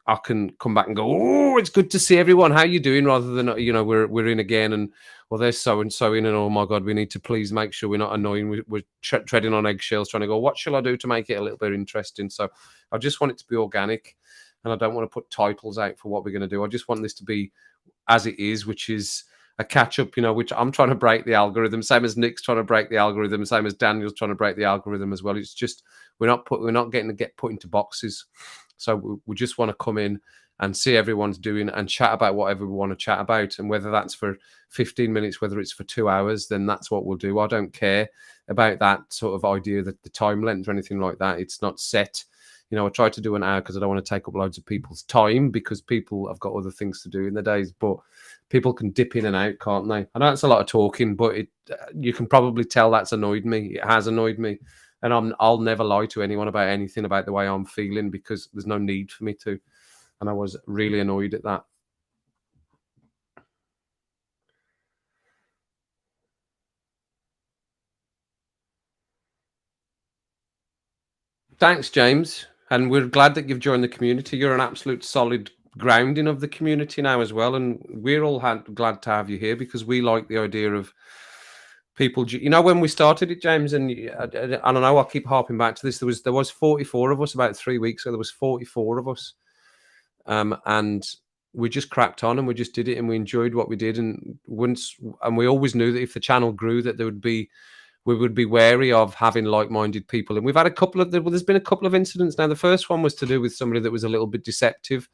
I can come back and go, oh, it's good to see everyone. How you doing? Rather than, we're in again and, well, there's so and so in, and oh my God, we need to please make sure we're not annoying. We're treading on eggshells, trying to go, what shall I do to make it a little bit interesting? So I just want it to be organic, and I don't want to put titles out for what we're going to do. I just want this to be as it is, which is a catch up, which I'm trying to break the algorithm, same as Nick's trying to break the algorithm, same as Daniel's trying to break the algorithm as well. It's just we're not getting to get put into boxes. So we just want to come in and see everyone's doing and chat about whatever we want to chat about, and whether that's for 15 minutes, whether it's for 2 hours, then that's what we'll do. I don't care about that sort of idea, that the time length or anything like that. It's not set. I try to do an hour because I don't want to take up loads of people's time, because people have got other things to do in their days. But people can dip in and out, can't they? I know it's a lot of talking, but you can probably tell that's annoyed me. It has annoyed me. And I'll never lie to anyone about anything about the way I'm feeling, because there's no need for me to. And I was really annoyed at that. Thanks, James. And we're glad that you've joined the community. You're an absolute solid grounding of the community now as well. And we're all glad to have you here, because we like the idea of people. When we started it, James, and I don't know, I keep harping back to this. There was 44 of us about 3 weeks ago. There was 44 of us. And we just cracked on and we just did it, and we enjoyed what we did. And we always knew that if the channel grew, that we would be wary of having like-minded people. And we've had there's been a couple of incidents now. The first one was to do with somebody that was a little bit deceptive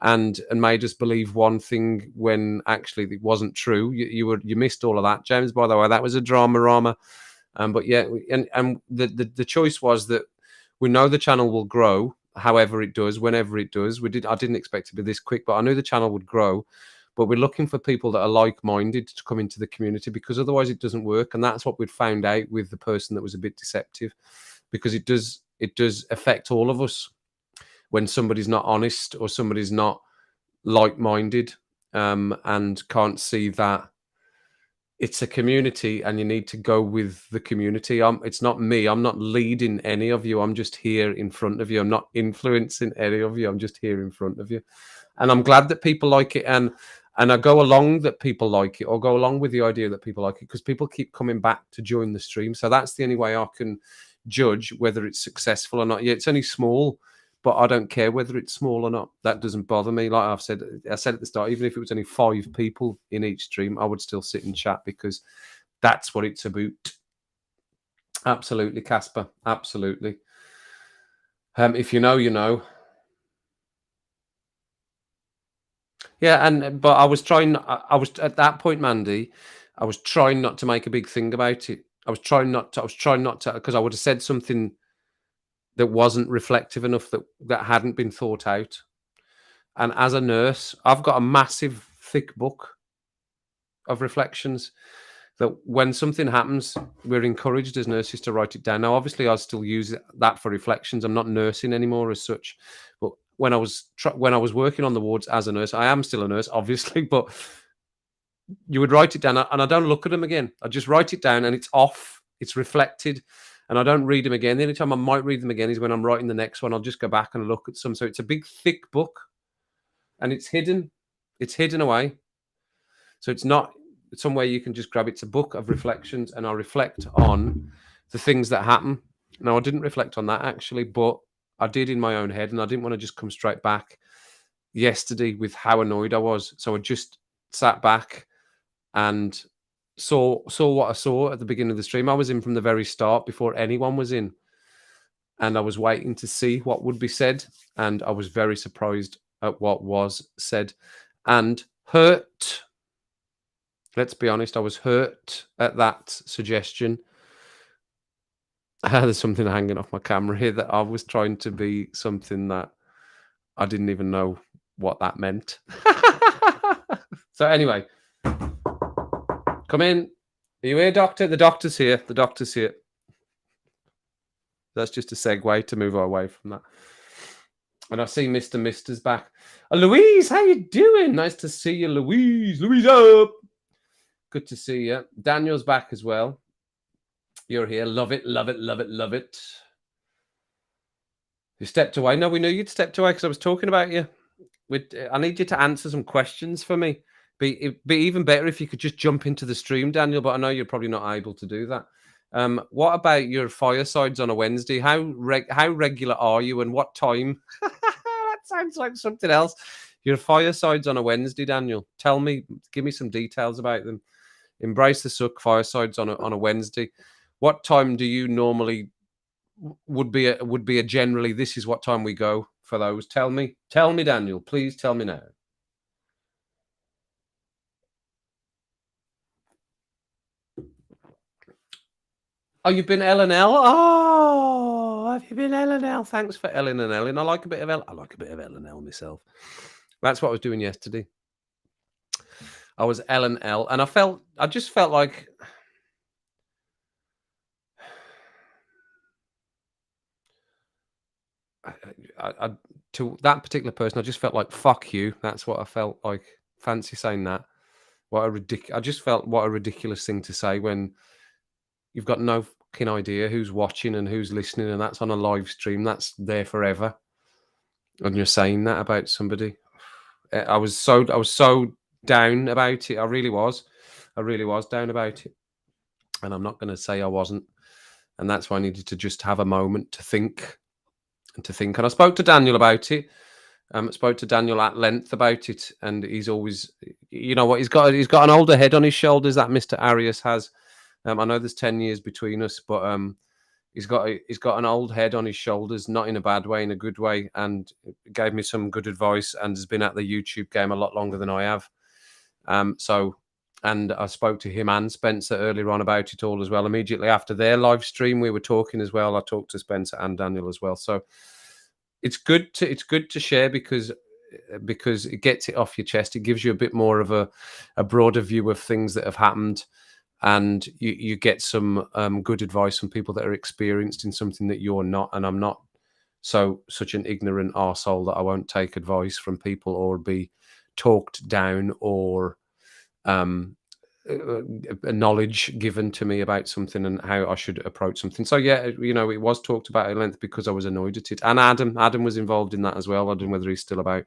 and made us believe one thing when actually it wasn't true. You missed all of that, James, by the way. That was a drama. But yeah, and the choice was that we know the channel will grow, however it does, whenever it does. I didn't expect it to be this quick, but I knew the channel would grow. But we're looking for people that are like-minded to come into the community, because otherwise it doesn't work. And that's what we'd found out with the person that was a bit deceptive, because it does affect all of us when somebody's not honest or somebody's not like-minded, and can't see that it's a community and you need to go with the community. It's not me. I'm not leading any of you. I'm just here in front of you. I'm not influencing any of you. I'm just here in front of you. And I'm glad that people like it. And I go along that people like it, or go along with the idea that people like it, because people keep coming back to join the stream. So that's the only way I can judge whether it's successful or not. Yeah, it's only small, but I don't care whether it's small or not. That doesn't bother me. Like I said at the start, even if it was only 5 people in each stream, I would still sit and chat, because that's what it's about. Absolutely, Casper. Absolutely. If you know, you know. Yeah, but I was at that point, Mandy, I was trying not to make a big thing about it. I was trying not to, because I would have said something that wasn't reflective enough, that hadn't been thought out. And as a nurse, I've got a massive, thick book of reflections that when something happens, we're encouraged as nurses to write it down. Now, obviously, I still use that for reflections. I'm not nursing anymore as such. But when I was working on the wards as a nurse, I am still a nurse, obviously, but you would write it down, and I don't look at them again. I just write it down, and it's off. It's reflected. And I don't read them again. The only time I might read them again is when I'm writing the next one. I'll just go back and look at some. So it's a big, thick book, and it's hidden. It's hidden away. So it's not somewhere you can just grab. It's a book of reflections, and I reflect on the things that happen. Now, I didn't reflect on that, actually, but I did in my own head, and I didn't want to just come straight back yesterday with how annoyed I was. So I just sat back and saw what I saw at the beginning of the stream. I was in from the very start, before anyone was in, and I was waiting to see what would be said, and I was very surprised at what was said, and hurt. Let's be honest, I was hurt at that suggestion. There's something hanging off my camera here that I was trying to be something that I didn't even know what that meant. So anyway, come in. Are you here, doctor? The doctor's here. The doctor's here. That's just a segue to move away from that. And I see Mr. Mister's back. Louise, how you doing? Nice to see you, Louise. Louise up. Good to see you. Daniel's back as well. You're here. Love it, love it, love it, love it. You stepped away. No, we knew you'd stepped away because I was talking about you. I need you to answer some questions for me. It'd be even better if you could just jump into the stream, Daniel. But I know you're probably not able to do that. What about your firesides on a Wednesday? How regular are you, and what time? That sounds like something else. Your firesides on a Wednesday, Daniel. Tell me, give me some details about them. Embrace the Suck firesides on a Wednesday. What time do you normally would be a generally? This is what time we go for those. Tell me, Daniel. Please tell me now. Oh, you've been L and L. Oh, have you been L and L? Thanks for Ellen and Ellen. I like a bit of L. I like a bit of L and L myself. That's what I was doing yesterday. I was L and L, and I just felt like to that particular person, I just felt like fuck you. That's what I felt like. Fancy saying that. I just felt what a ridiculous thing to say when you've got no fucking idea who's watching and who's listening, and that's on a live stream. That's there forever. And you're saying that about somebody. I was so down about it. I really was down about it. And I'm not going to say I wasn't. And that's why I needed to just have a moment to think. And I spoke to Daniel about it. I spoke to Daniel at length about it, and he's always, you know what, he's got an older head on his shoulders that Mr. Arias has. I know there's 10 years between us, but he's got an old head on his shoulders, not in a bad way, in a good way, and gave me some good advice, and has been at the YouTube game a lot longer than I have. And I spoke to him and Spencer earlier on about it all as well. Immediately after their live stream, we were talking as well. I talked to Spencer and Daniel as well. So it's good to share because it gets it off your chest. It gives you a bit more of a broader view of things that have happened, and you get some good advice from people that are experienced in something that you're not. And I'm not such an ignorant arsehole that I won't take advice from people or be talked down or knowledge given to me about something and how I should approach something. So yeah, it was talked about at length because I was annoyed at it. And Adam was involved in that as well. I don't know whether he's still about,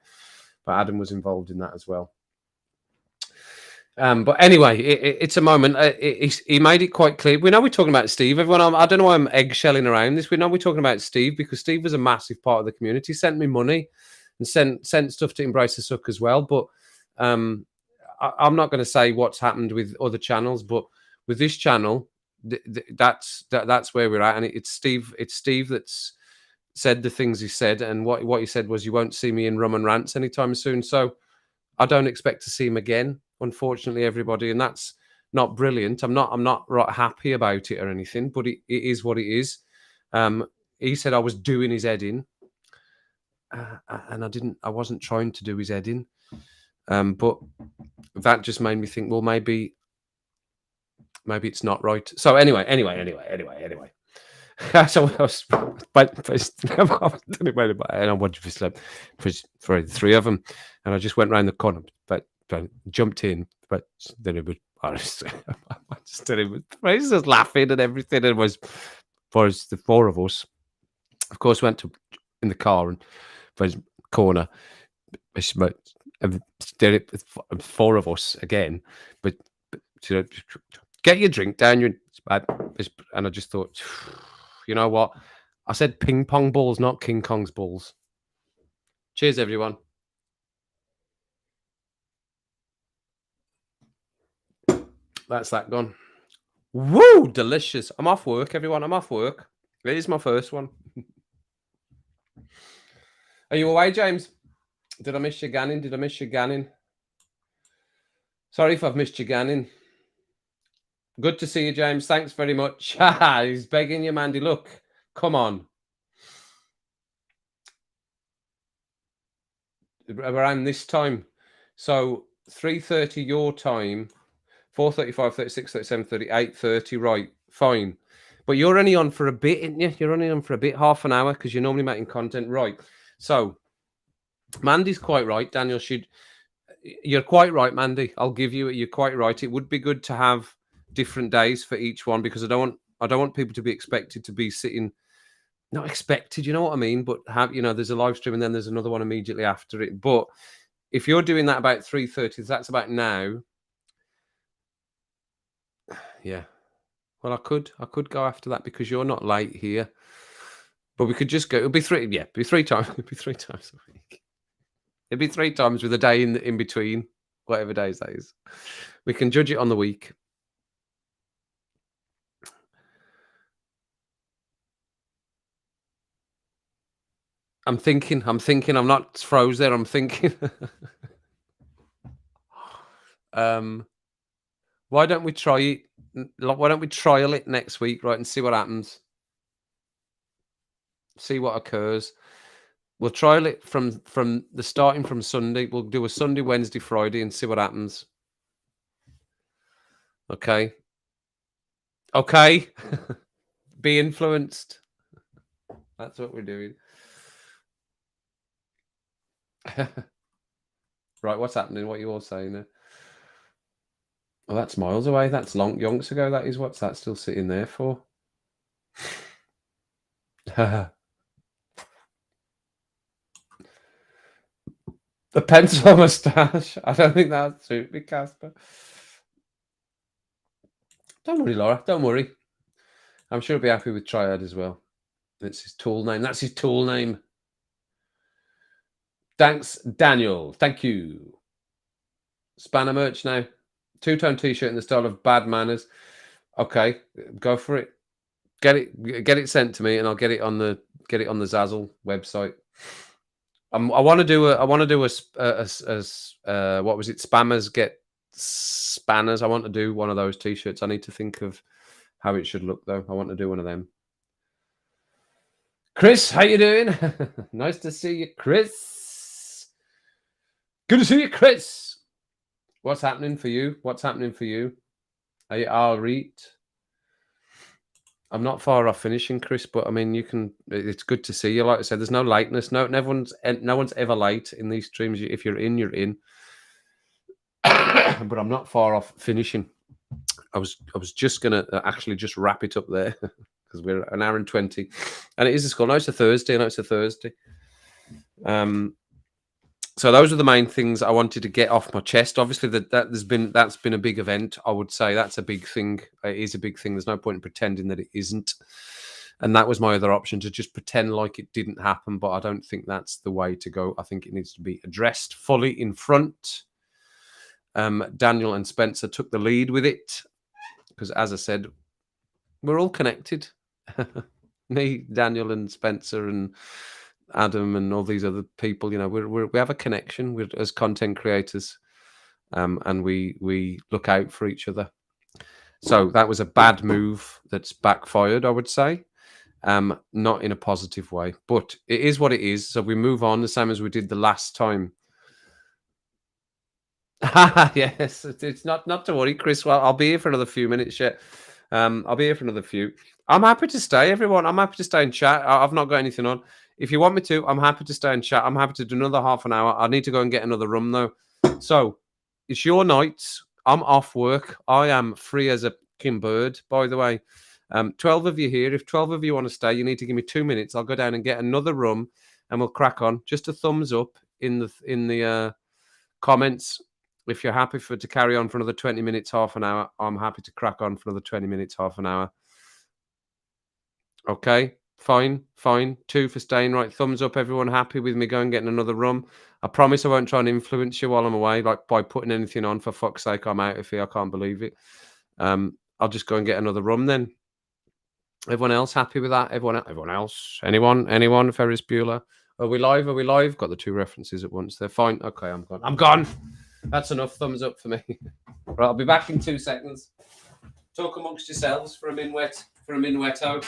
but Adam was involved in that as well. But anyway, it's a moment. He made it quite clear. We know we're talking about Steve. Everyone, I don't know why I'm eggshelling around this. We know we're talking about Steve because Steve was a massive part of the community. He sent me money and sent stuff to Embrace the Suck as well. But I'm not going to say what's happened with other channels, but with this channel, that's where we're at. And it's Steve. It's Steve that's said the things he said, and what he said was, "You won't see me in Rum and Rants anytime soon." So I don't expect to see him again, unfortunately, everybody, and that's not brilliant. I'm not right happy about it or anything, but it is what it is. He said I was doing his head in, and I wasn't trying to do his head in. But that just made me think, well, maybe it's not right. So anyway. So I was, and I wanted to sleep for the three of them, and I just went round the corner, but jumped in, but then it was honestly, I was just laughing and everything. It was for the four of us. Of course, went in the car and for his corner. Four of us again, but get your drink down. And I just thought, you know what? I said ping pong balls, not King Kong's balls. Cheers, everyone. That's that gone. Woo! Delicious. I'm off work, everyone. I'm off work. It is my first one. Are you away, James? Did I miss your ganning? Sorry if I've missed your ganning. Good to see you, James. Thanks very much. He's begging you, Mandy. Look, come on. Around this time. So 3:30 your time, 4:35, 36, 37, 38, 30. Right, fine. But you're only on for a bit, aren't you? You're only on for a bit, half an hour, because you're normally making content. Right. So Mandy's quite right. Daniel you're quite right, Mandy. I'll give you it. You're quite right. It would be good to have different days for each one, because I don't want people to be expected to be sitting not expected, you know what I mean? But have there's a live stream and then there's another one immediately after it. But if you're doing that about 3:30, that's about now. Yeah. Well, I could go after that because you're not late here. But we could just go. It'll be three. Yeah, it'll be 3 times. It'll be 3 times a week. It'll be 3 times with a day in between, whatever days that is. We can judge it on the week. I'm thinking. I'm not froze there. I'm thinking. Why don't we try it? Why don't we trial it next week, right, and see what happens? See what occurs. We'll trial it from the starting from Sunday. We'll do a Sunday, Wednesday, Friday, and see what happens. Okay. Okay. Be influenced. That's what we're doing. Right, what's happening? What are you all saying there? Oh, that's miles away. That's long yonks ago. That is. What's that still sitting there for? The pencil moustache. I don't think that'd suit me, Casper. Don't worry, Laura. Don't worry. I'm sure he'll be happy with Triad as well. That's his tool name. That's his tool name. Thanks, Daniel. Thank you. Spanner merch now. Two-tone t-shirt in the style of Bad Manners. Okay, go for it. Get it sent to me, and I'll get it on the Zazzle website. I want to do a what was it? Spammers get spanners. I want to do one of those t-shirts. I need to think of how it should look though. I want to do one of them. Chris, how you doing? Nice to see you, Chris. Good to see you, Chris. What's happening for you? What's happening for you? Are you all right? I'm not far off finishing, Chris, but I mean, you can. It's good to see you. Like I said, there's no lateness. No one's ever late in these streams. If you're in, you're in. But I'm not far off finishing. I was just gonna actually just wrap it up there because we're an hour and 20, and it is a school. No, it's a Thursday. So those are the main things I wanted to get off my chest. Obviously, that's been a big event. I would say that's a big thing. It is a big thing. There's no point in pretending that it isn't. And that was my other option, to just pretend like it didn't happen. But I don't think that's the way to go. I think it needs to be addressed fully in front. Daniel and Spencer took the lead with it because, as I said, we're all connected. Me, Daniel, and Spencer, and Adam, and all these other people. We have a connection as content creators, and we look out for each other. So that was a bad move that's backfired, I would say. Not in a positive way, but it is what it is. So we move on the same as we did the last time. Yes, it's not to worry, Chris. Well, I'll be here for another few minutes yet. I'll be here for another few. I'm happy to stay, everyone. I'm happy to stay and chat. I've not got anything on. If you want me to, I'm happy to stay and chat. I'm happy to do another half an hour. I need to go and get another room though. So it's your night. I'm off work. I am free as a king bird, by the way. 12 of you here. If 12 of you want to stay, you need to give me 2 minutes. I'll go down and get another room and we'll crack on. Just a thumbs up in the comments. If you're happy to carry on for another 20 minutes, half an hour, I'm happy to crack on for another 20 minutes, half an hour. Okay, fine. 2 for staying. Right, thumbs up. Everyone happy with me going getting another room? I promise I won't try and influence you while I'm away, like by putting anything on. For fuck's sake, I'm out of here. I can't believe it. I'll just go and get another room then. Everyone else happy with that? Everyone else? Anyone? Ferris Bueller? Are we live? Got the 2 references at once. They're fine. Okay, I'm gone. That's enough. Thumbs up for me. Right, I'll be back in 2 seconds. Talk amongst yourselves for a minuetto.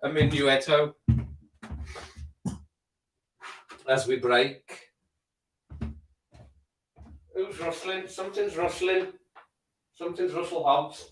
A minuetto. As we break. Who's rustling? Something's rustling. Something's Russell Hobbs.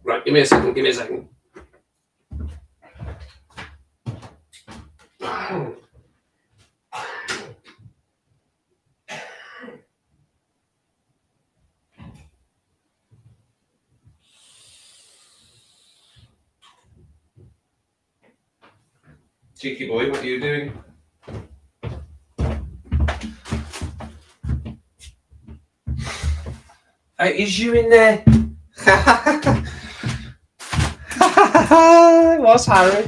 Right, give me a second, give me a second. Cheeky boy, what are you doing? Is you in there? What's Harry?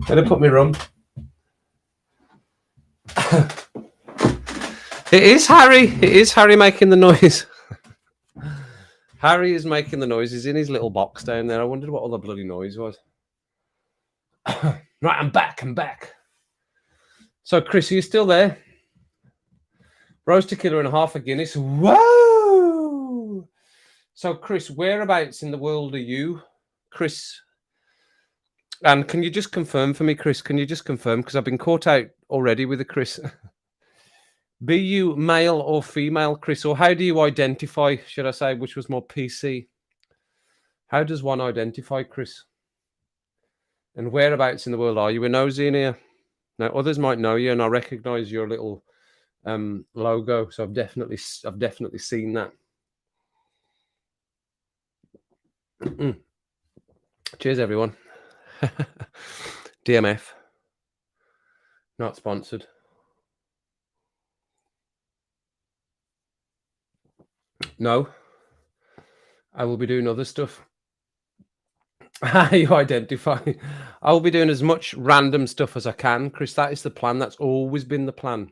Gonna put me rum. It is Harry. It is Harry making the noise. Harry is making the noise. He's in his little box down there. I wondered what all the bloody noise was. Right, I'm back. I'm back. So, Chris, are you still there? Roast tequila and half a Guinness. Whoa! So, Chris, whereabouts in the world are you? Chris, and can you just confirm for me, Chris? Can you just confirm? Because I've been caught out already with a Chris. Be you male or female, Chris? Or how do you identify, should I say, which was more PC? How does one identify, Chris? And whereabouts in the world are you? We're nosy in here. Now, others might know you, and I recognise your little logo. So I've definitely seen that. Cheers, everyone. DMF. Not sponsored. No. I will be doing other stuff. You identify. I will be doing as much random stuff as I can, Chris. That is the plan. That's always been the plan.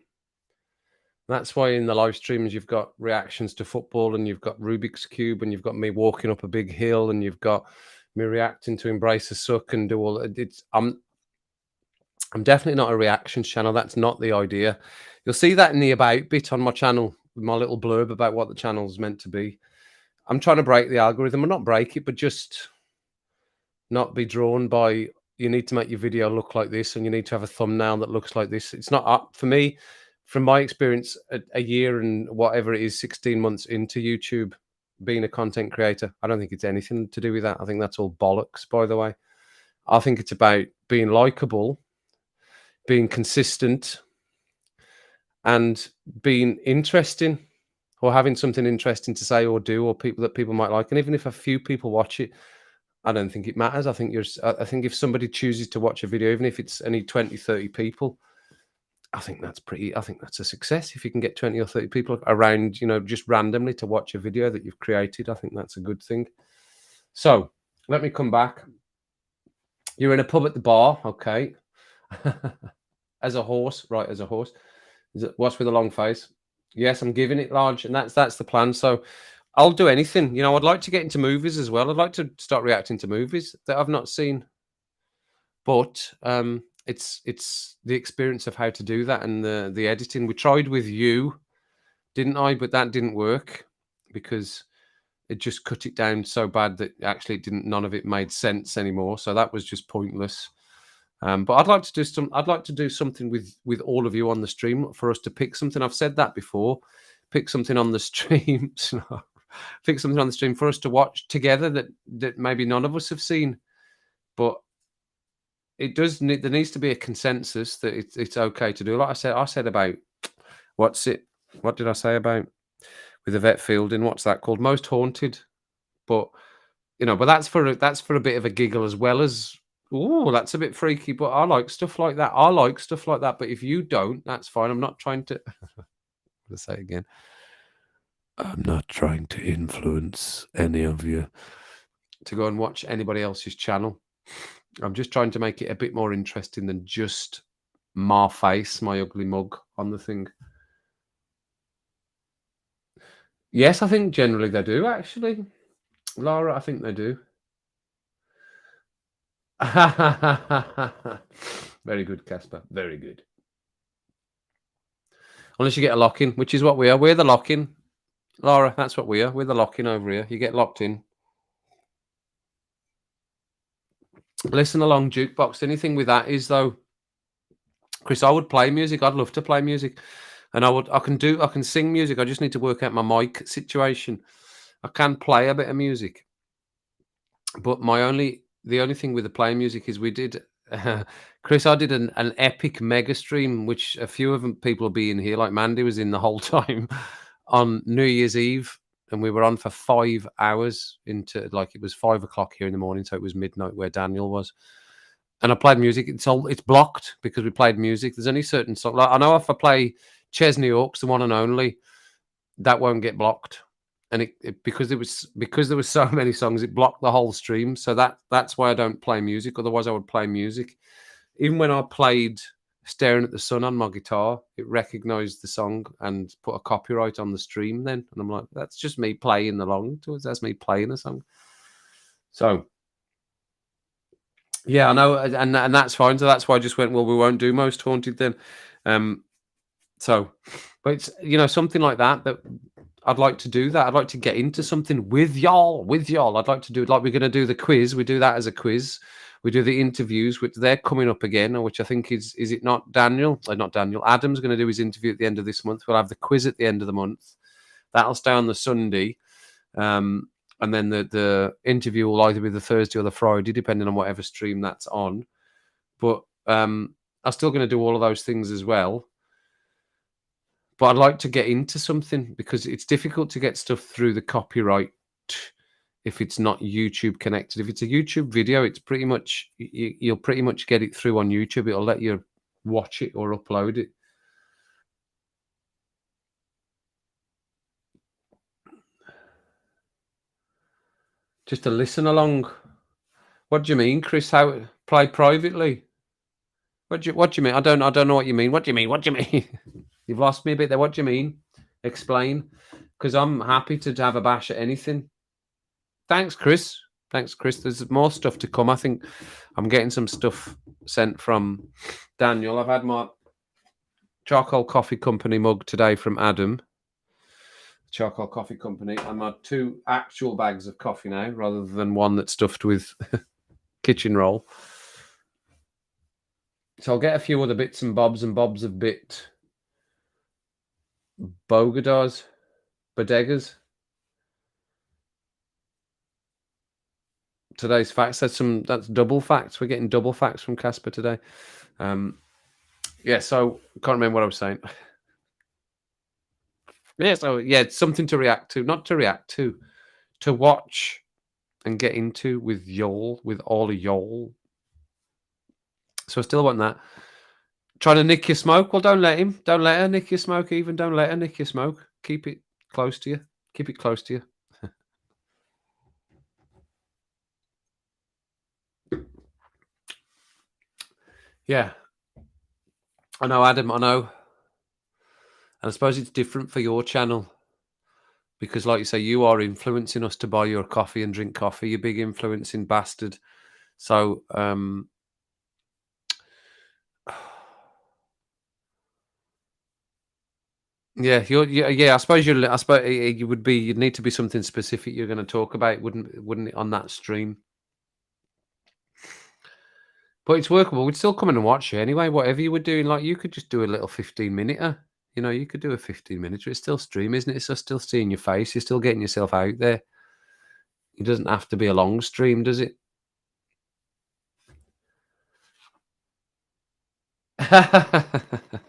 That's why in the live streams you've got reactions to football, and you've got Rubik's Cube, and you've got me walking up a big hill, and you've got me reacting to Embrace a Suck and do all. I'm definitely not a reactions channel. That's not the idea. You'll see that in the about bit on my channel, with my little blurb about what the channel's meant to be. I'm trying to break the algorithm, or not break it, but just not be drawn by, you need to make your video look like this, and you need to have a thumbnail that looks like this. It's not up for me. From my experience, a year and whatever it is, 16 months into YouTube, being a content creator, I don't think it's anything to do with that. I think that's all bollocks, by the way. I think it's about being likable, being consistent, and being interesting, or having something interesting to say or do, or people that people might like. And even if a few people watch it, I don't think it matters. I think if somebody chooses to watch a video, even if it's only 20, 30 people, I think that's a success. If you can get 20 or 30 people around, just randomly to watch a video that you've created, I think that's a good thing. So let me come back. You're in a pub at the bar, okay? As a horse, right? As a horse. What's with a long face? Yes, I'm giving it large, and that's the plan. So I'll do anything. I'd like to get into movies as well. I'd like to start reacting to movies that I've not seen. But it's the experience of how to do that, and the editing. We tried with you, didn't I? But that didn't work because it just cut it down so bad that actually none of it made sense anymore. So that was just pointless. But I'd like to do something with all of you on the stream, for us to pick something. I've said that before. Pick something on the streams. Pick something on the stream for us to watch together that maybe none of us have seen. But there needs to be a consensus that it's okay to do. Like I said about what did I say about with Yvette Fielding? What's that called? Most Haunted. But but that's for a bit of a giggle, as well as, oh, that's a bit freaky. But I like stuff like that. But if you don't, that's fine. I'm not trying to. Let's say it again. I'm not trying to influence any of you to go and watch anybody else's channel. I'm just trying to make it a bit more interesting than just my face, my ugly mug on the thing. Yes, I think generally they do, actually. Laura, I think they do. Very good, Casper. Very good. Unless you get a lock-in, which is what we are. We're the lock-in. Laura, that's what we are. We're the lock-in over here. You get locked in. Listen along, jukebox. Anything with that is, though, Chris, I would play music. I'd love to play music. And I can sing music. I just need to work out my mic situation. I can play a bit of music. But the only thing with the playing music is we did, Chris, I did an epic mega stream, which a few of them people will be in here, like Mandy was in the whole time on New Year's Eve, and we were on for 5 hours into, like, it was 5 o'clock here in the morning, so it was midnight where Daniel was. And I played music. It's blocked because we played music. There's only certain songs. Like, I know if I play Chesney Hawkes, the one and only, that won't get blocked. And because there was so many songs, it blocked the whole stream. So that's why I don't play music. Otherwise, I would play music. Even when I played "Staring at the Sun" on my guitar, it recognized the song and put a copyright on the stream. Then, and I'm like, that's just me playing along to it. That's me playing a song. So, yeah, I know, and that's fine. So that's why I just went, well, we won't do Most Haunted then. So, but it's something like that I'd like to do that. I'd like to get into something with y'all. I'd like to do it like we're going to do the quiz. We do that as a quiz. We do the interviews, which they're coming up again, which I think is it not Daniel? Not Daniel. Adam's going to do his interview at the end of this month. We'll have the quiz at the end of the month. That'll stay on the Sunday. And then the interview will either be the Thursday or the Friday, depending on whatever stream that's on. But I'm still going to do all of those things as well. But I'd like to get into something because it's difficult to get stuff through the copyright if it's not YouTube connected. If it's a YouTube video, it's pretty much you'll pretty much get it through on YouTube. It'll let you watch it or upload it. Just to listen along. What do you mean, Chris? How play privately? What do you mean? I don't know what you mean. What do you mean? What do you mean? You've lost me a bit there. What do you mean? Explain. Because I'm happy to have a bash at anything. Thanks, Chris. There's more stuff to come. I think I'm getting some stuff sent from Daniel. I've had my Charcoal Coffee Company mug today from Adam. Charcoal Coffee Company. And my 2 actual bags of coffee now, rather than one that's stuffed with kitchen roll. So I'll get a few other bits and bobs a bit bodegas. Today's facts. That's double facts. We're getting double facts from Casper today. Yeah, so can't remember what I was saying. Yeah, so yeah, it's something to react to, not to react to watch and get into with all of y'all. So I still want that. Trying to nick your smoke? Well, don't let him. Don't let her nick your smoke. Even don't let her nick your smoke. Keep it close to you. Keep it close to you. Yeah. I know, Adam. I know. And I suppose it's different for your channel because, like you say, you are influencing us to buy your coffee and drink coffee. You big influencing bastard. So, yeah, I suppose you'd need to be something specific you're going to talk about, wouldn't it, on that stream? But it's workable. We'd still come in and watch you anyway. Whatever you were doing, like you could just do a little 15-minute. You could do a 15-minute. It's still stream, isn't it? It's still seeing your face. You're still getting yourself out there. It doesn't have to be a long stream, does it?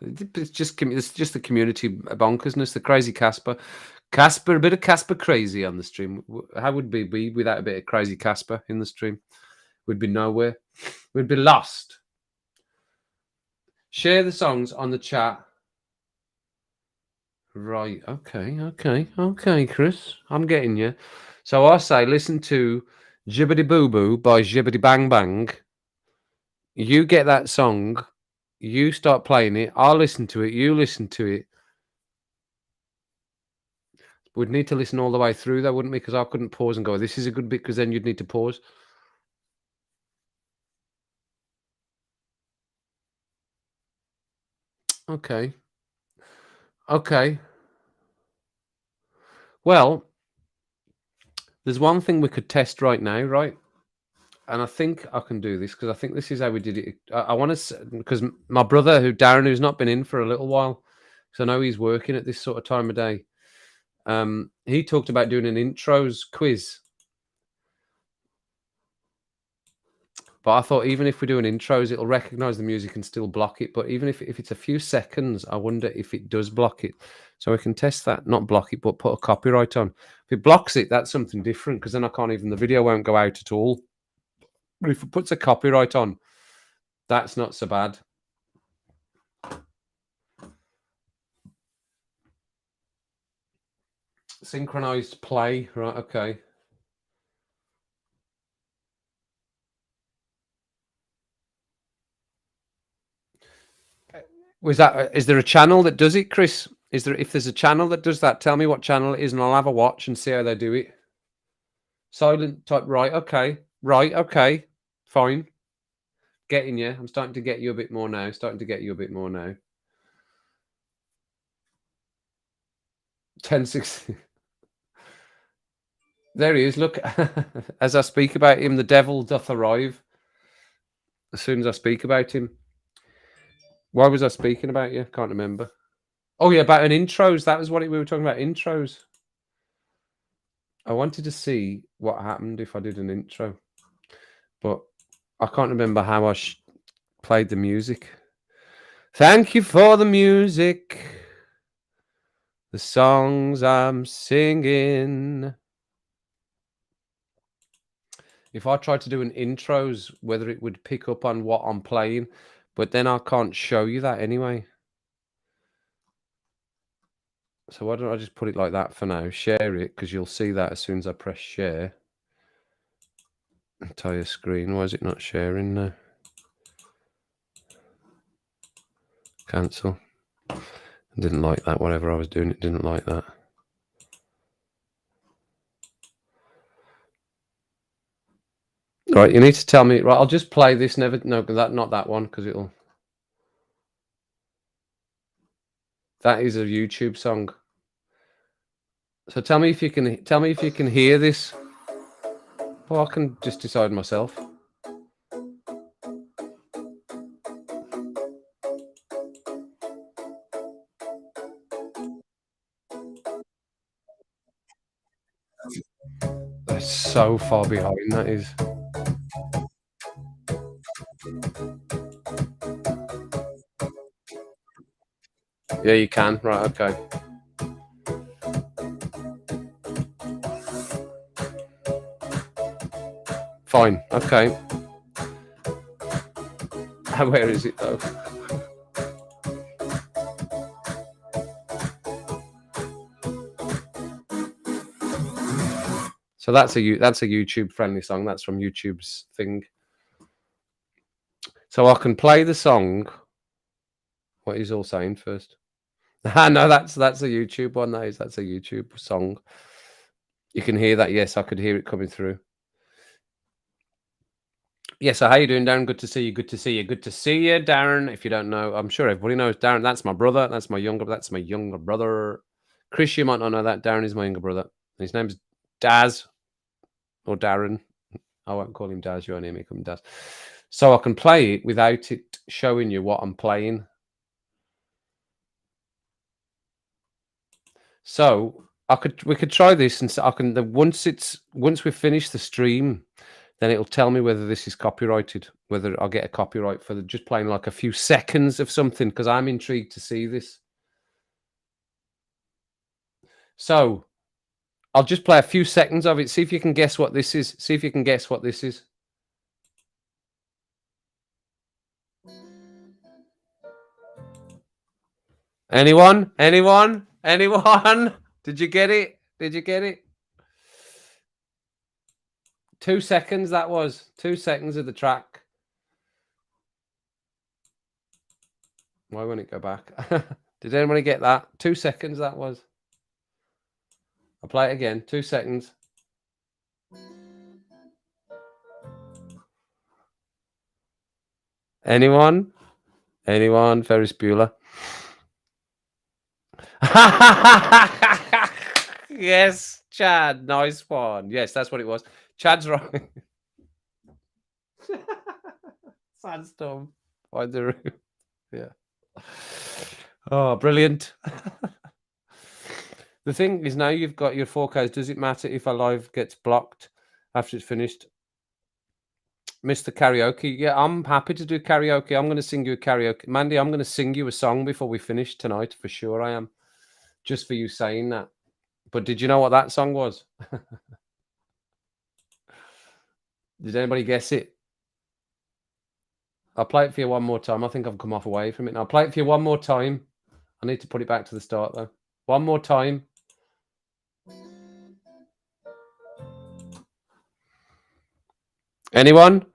It's just the community bonkersness, the crazy Casper, a bit of Casper crazy on the stream. How would we be without a bit of crazy Casper in the stream? We'd be nowhere. We'd be lost. Share the songs on the chat. Right. Okay, Chris. I'm getting you. So I say, listen to Jibbity Boo Boo by Jibbity Bang Bang. You get that song. You start playing it. I'll listen to it. You listen to it. We'd need to listen all the way through, though, wouldn't we? Because I couldn't pause and go, this is a good bit, because then you'd need to pause. Okay. Okay. Well, there's one thing we could test right now, right? And I think I can do this because I think this is how we did it. I want to, because my brother, Darren, who's not been in for a little while, because I know he's working at this sort of time of day. He talked about doing an intros quiz, but I thought even if we do an intros, it'll recognize the music and still block it. But even if it's a few seconds, I wonder if it does block it. So we can test that, not block it, but put a copyright on. If it blocks it, that's something different because then I can't even, the video won't go out at all. But if it puts a copyright on, that's not so bad. Synchronized play, right? Okay. Was that? Is there a channel that does it, Chris? Is there? If there's a channel that does that, tell me what channel it is, and I'll have a watch and see how they do it. Silent type, right? Okay, right? Okay, fine. Getting you. I'm starting to get you a bit more now. Starting to get you a bit more now. 10:60. There he is. Look, as I speak about him, the devil doth arrive. As soon as I speak about him. Why was I speaking about you? Can't remember. Oh yeah, about an intros. That was what we were talking about. Intros. I wanted to see what happened if I did an intro, but I can't remember how I played the music. Thank you for the music, the songs I'm singing. If I tried to do an intros, whether it would pick up on what I'm playing, but then I can't show you that anyway. So why don't I just put it like that for now? Share it, because you'll see that as soon as I press share. Entire screen. Why is it not sharing now? Cancel. I didn't like that. Whatever I was doing, it didn't like that. Right, you need to tell me. Right, I'll just play this. Not that one, because it'll. That is a YouTube song. So tell me if you can hear this. Well, I can just decide myself. That's so far behind. That is. Yeah, you can. Right. Okay. Fine. Okay. Where is it though? So that's a YouTube friendly song. That's from YouTube's thing. So I can play the song. What he's all saying first. No, that's a YouTube one. That's a YouTube song. You can hear that. Yes, I could hear it coming through. Yeah, so how you doing, Darren? Good to see you. Good to see you. Good to see you, Darren. If you don't know, I'm sure everybody knows Darren. That's my brother. That's my younger brother. Chris, you might not know that. Darren is my younger brother. His name's Daz or Darren. I won't call him Daz. You won't hear me call him Daz. So I can play it without it showing you what I'm playing. So we could try this, and so I can. Once we finish the stream, then it'll tell me whether this is copyrighted, whether I'll get a copyright for just playing like a few seconds of something, because I'm intrigued to see this. So I'll just play a few seconds of it. See if you can guess what this is. See if you can guess what this is. Anyone? Anyone? Anyone? Did you get it? Did you get it? 2 seconds, that was. 2 seconds of the track. Why won't it go back? Did anybody get that? 2 seconds, that was. I'll play it again. 2 seconds. Anyone? Anyone? Ferris Bueller. Yes, Chad. Nice one. Yes, that's what it was. Chad's right. Sandstorm. Find the room. Yeah. Oh, brilliant. The thing is, now you've got your 4Ks. Does it matter if a live gets blocked after it's finished? Mr. Karaoke. Yeah, I'm happy to do karaoke. I'm going to sing you a karaoke. Mandy, I'm going to sing you a song before we finish tonight. For sure I am. Just for you saying that. But did you know what that song was? Did anybody guess it? I'll play it for you one more time. I think I've come off away from it. And I'll play it for you one more time. I need to put it back to the start, though. One more time. Anyone?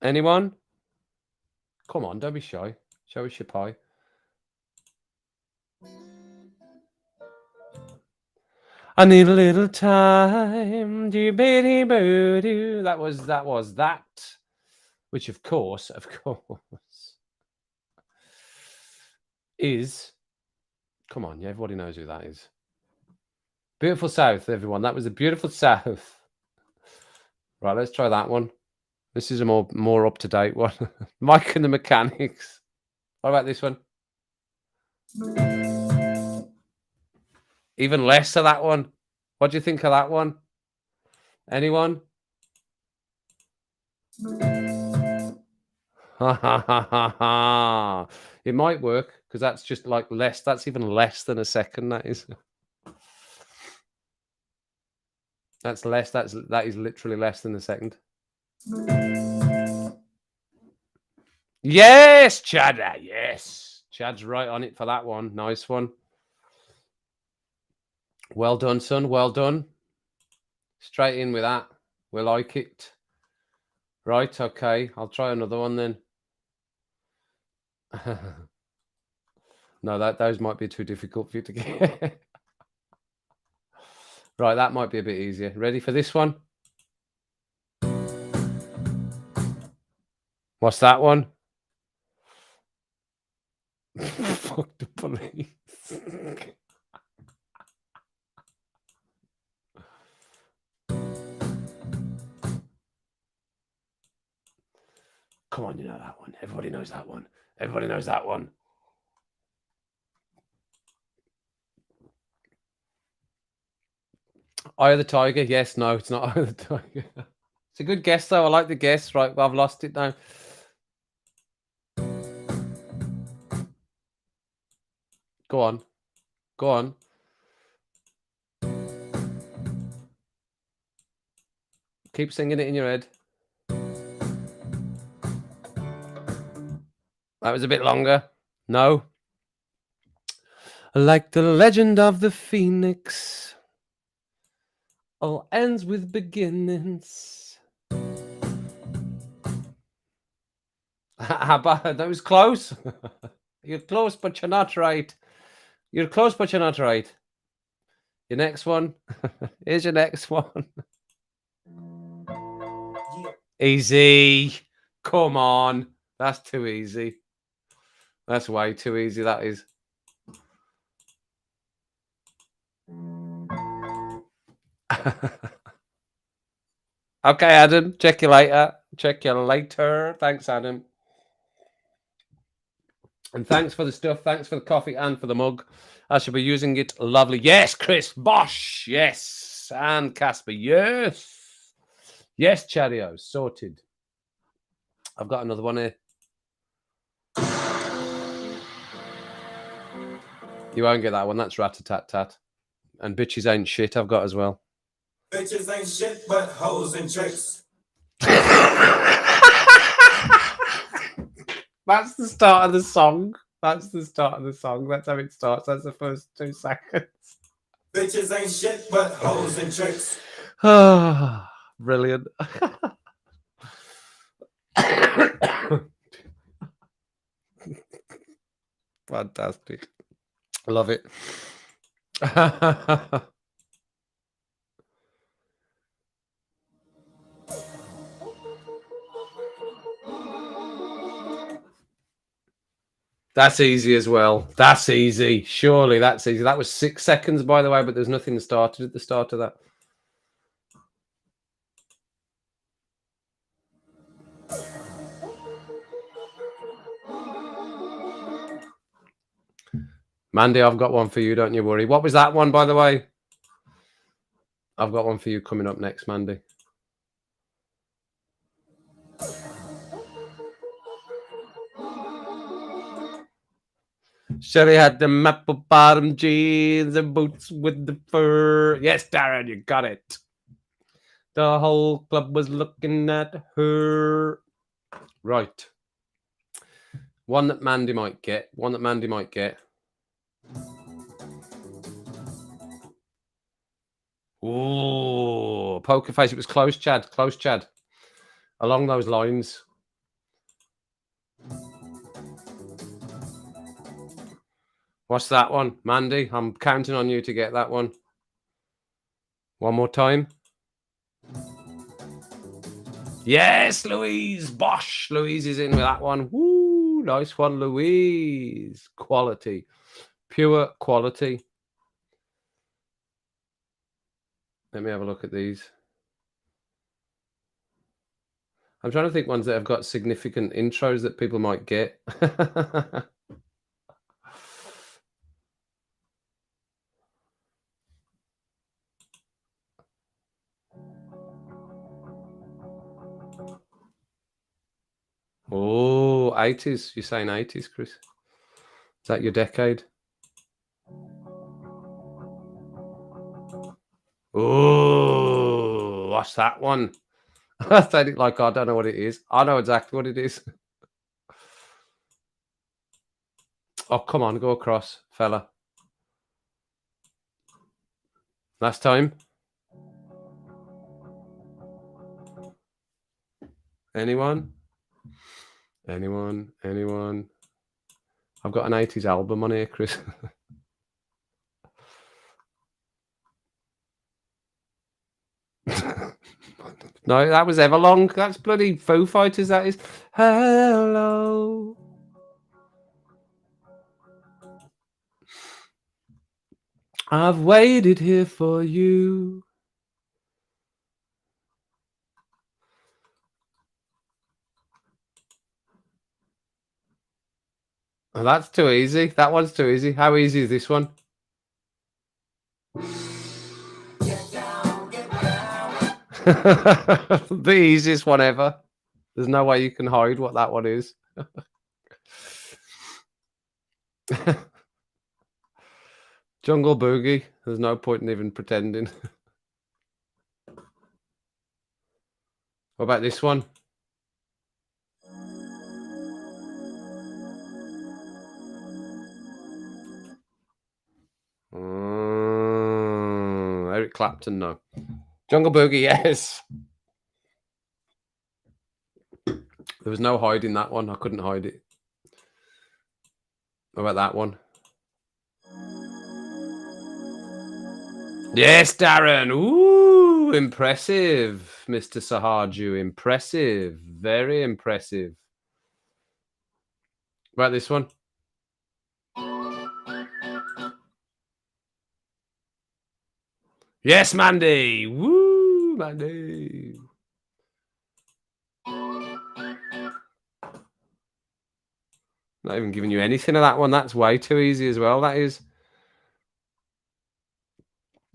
Anyone? Come on, don't be shy. Show us your pie. I need a little time. That was that. Which of course, is. Come on, yeah, everybody knows who that is. Beautiful South, everyone. That was the Beautiful South. Right, let's try that one. This is a more up to date one. Mike and the Mechanics. What about this one? Even less of that one. What do you think of that one? Anyone? It might work because that's just like less. That's even less than a second. That is. That's less. That is literally less than a second. Yes, Chad. Yes, Chad's right on it for that one. Nice one. Well done, son. Well done. Straight in with that. We like it. Right. Okay. I'll try another one then. No, those might be too difficult for you to get. Right. That might be a bit easier. Ready for this one? What's that one? Fuck the police. Come on, you know that one. Everybody knows that one. Everybody knows that one. Eye of the Tiger. Yes, no, it's not Eye of the Tiger. It's a good guess, though. I like the guess. Right, well, I've lost it now. Go on. Go on. Keep singing it in your head. That was a bit longer. No. Like the legend of the Phoenix, all ends with beginnings. How about that? Was close. You're close, but you're not right. You're close, but you're not right. Your next one. Here's your next one. Easy. Come on. That's too easy. That's way too easy, that is. Okay, Adam. Check you later. Check you later. Thanks, Adam. And thanks for the stuff. Thanks for the coffee and for the mug. I shall be using it. Lovely. Yes, Chris Bosch. Yes. And Casper. Yes. Yes, Chario. Sorted. I've got another one here. You won't get that one. That's Rat-a-tat-tat. And Bitches Ain't Shit I've got as well. Bitches ain't shit but hoes and tricks. That's the start of the song. That's the start of the song. That's how it starts. That's the first 2 seconds. Bitches ain't shit but hoes and tricks. Ah, brilliant. Fantastic. Love it. That's easy as well. That's easy. Surely that's easy. That was 6 seconds, by the way, but there's nothing started at the start of that. Mandy, I've got one for you. Don't you worry. What was that one, by the way? I've got one for you coming up next, Mandy. Shelly had the maple bottom jeans and boots with the fur. Yes, Darren, you got it. The whole club was looking at her. Right. One that Mandy might get. Oh, poker face. It was close, Chad. Along those lines. What's that one? Mandy, I'm counting on you to get that one. One more time. Yes, Louise. Bosh. Louise is in with that one. Woo, nice one, Louise. Quality. Pure quality. Let me have a look at these. I'm trying to think ones that have got significant intros that people might get. Oh, 80s. You're saying 80s, Chris? Is that your decade? Oh, what's that one? I said it like I don't know what it is. I know exactly what it is. Oh, come on, go across, fella. Last time. Anyone? Anyone? I've got an 80s album on here, Chris. No, that was Everlong. That's bloody Foo Fighters, that is. Hello. I've waited here for you. Oh, that's too easy. That one's too easy. How easy is this one? The easiest one ever. There's no way you can hide what that one is. Jungle Boogie. There's no point in even pretending. What about this one? Eric Clapton, no. Jungle Boogie, yes. There was no hiding that one. I couldn't hide it. What about that one? Yes, Darren. Ooh, impressive, Mr. Sahaju. Impressive. Very impressive. What about this one? Yes, Mandy. Woo, Mandy. Not even giving you anything of that one. That's way too easy as well. That is.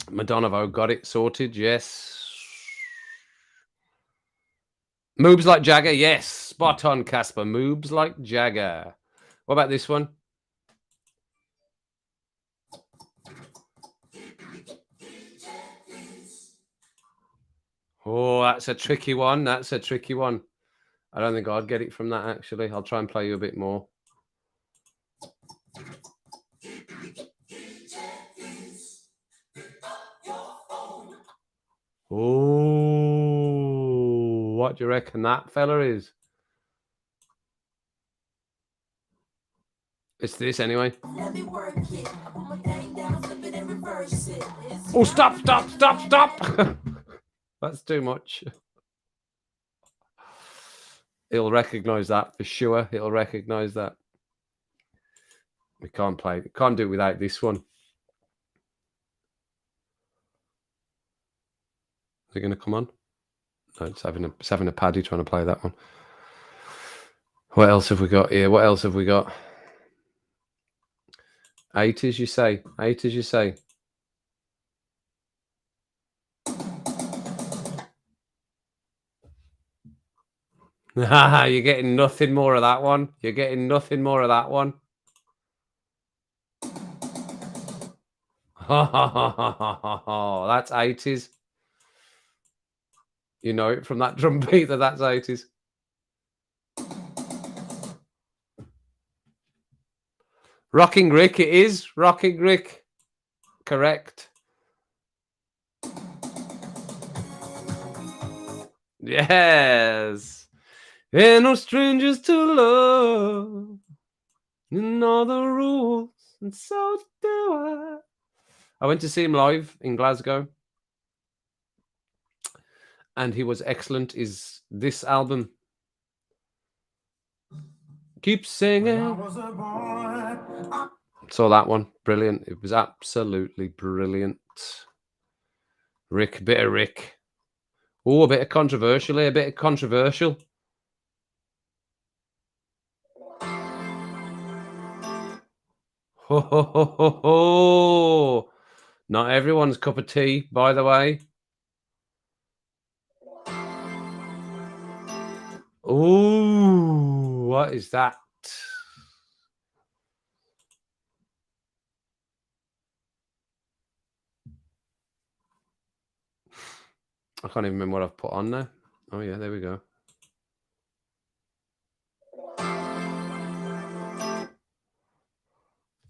Madonna Vogue got it sorted. Yes. Moves like Jagger. Yes. Spot on, Casper. Moves like Jagger. What about this one? Oh, that's a tricky one. That's a tricky one. I don't think I'd get it from that, actually. I'll try and play you a bit more. Oh, what do you reckon that fella is? It's this anyway. Oh, stop. That's too much. He'll recognize that for sure. He'll recognize that. We can't play. Can't do it without this one. Is it going to come on? No, it's having a paddy trying to play that one. What else have we got here? What else have we got? 80s, you say? 80s, you say? You're getting nothing more of that one. You're getting nothing more of that one. That's 80s. You know it from that drum beat that's 80s. Rocking Rick, it is. Rocking Rick. Correct. Yes. Ain't no strangers to love. You know the rules, and so do I. I went to see him live in Glasgow, and he was excellent. Is this album? Keep singing. Saw that one. Brilliant. It was absolutely brilliant. Rick, bit of Rick. Oh, a bit of controversial here, a bit of controversial. Ho, ho, ho, ho, ho. Not everyone's cup of tea, by the way. Ooh, what is that? I can't even remember what I've put on there. Oh, yeah, there we go.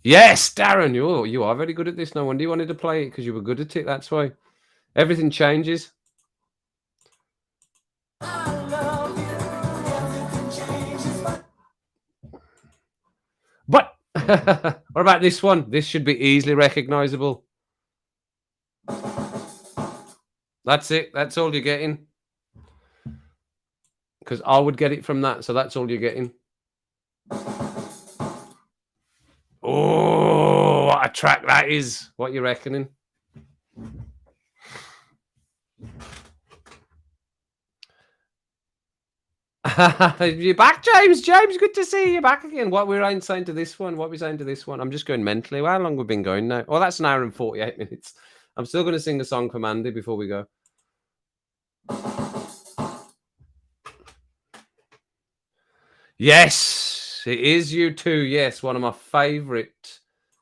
Yes, Darren, you are very good at this. No wonder you wanted to play it, because you were good at it. That's why. Everything changes. But what about this one? This should be easily recognizable. That's it. That's all you're getting. Because I would get it from that. So that's all you're getting. Oh, what a track that is. What you reckoning? You're back, James. James, good to see you back again. What we're saying to this one? What we're saying to this one? I'm just going mentally. How long we've been going now? Oh, that's an hour and 48 minutes. I'm still going to sing a song from Andy before we go. Yes, it is U2. Yes, one of my favorite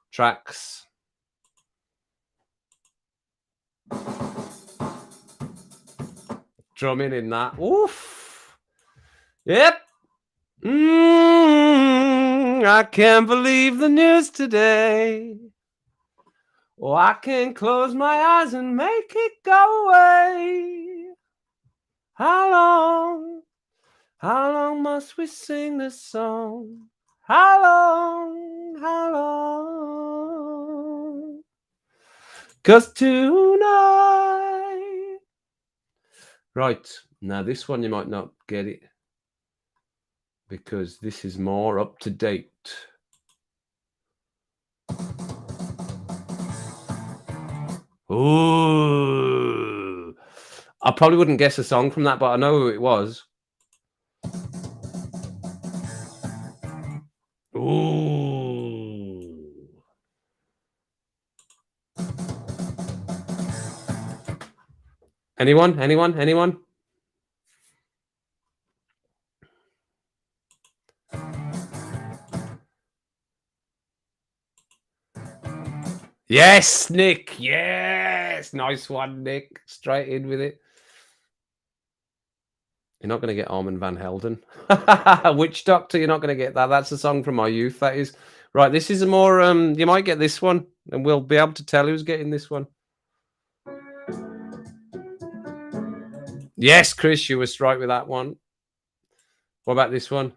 tracks. Drumming in that. Oof. Yep. I can't believe the news today. Oh, I can close my eyes and make it go away. How long must we sing this song? How long? 'Cause tonight. Right, now this one you might not get it, because this is more up to date. Ooh. I probably wouldn't guess a song from that, but I know who it was. Ooh. Anyone? Yes, Nick. Yes. Nice one, Nick. Straight in with it. You're not going to get Armand Van Helden. Witch Doctor, you're not going to get that. That's a song from my youth, that is. Right, this is a more, you might get this one, and we'll be able to tell who's getting this one. Yes, Chris, you were right with that one. What about this one?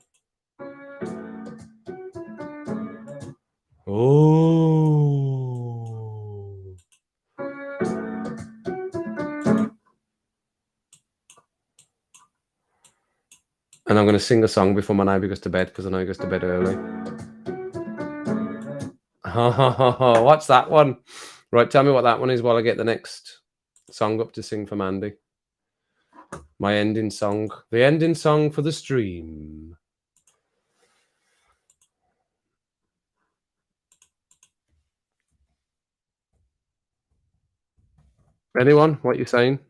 Oh. And I'm going to sing a song before my neighbour goes to bed, because I know he goes to bed early. What's that one? Right, tell me what that one is while I get the next song up to sing for Mandy. My ending song. The ending song for the stream. Anyone? What you saying?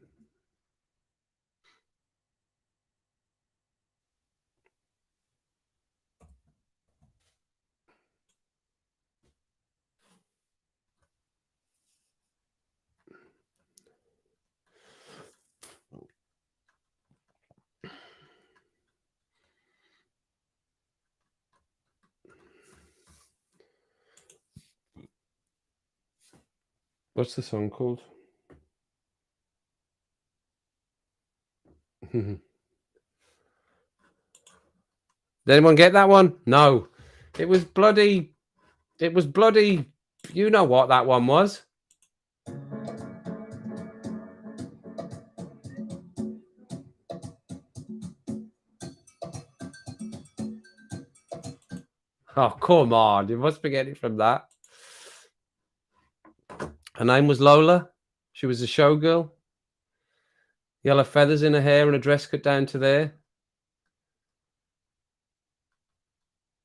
What's the song called? Did anyone get that one? No. It was bloody. You know what that one was. Oh, come on. You must be getting it from that. Her name was Lola. She was a showgirl. Yellow feathers in her hair and a dress cut down to there.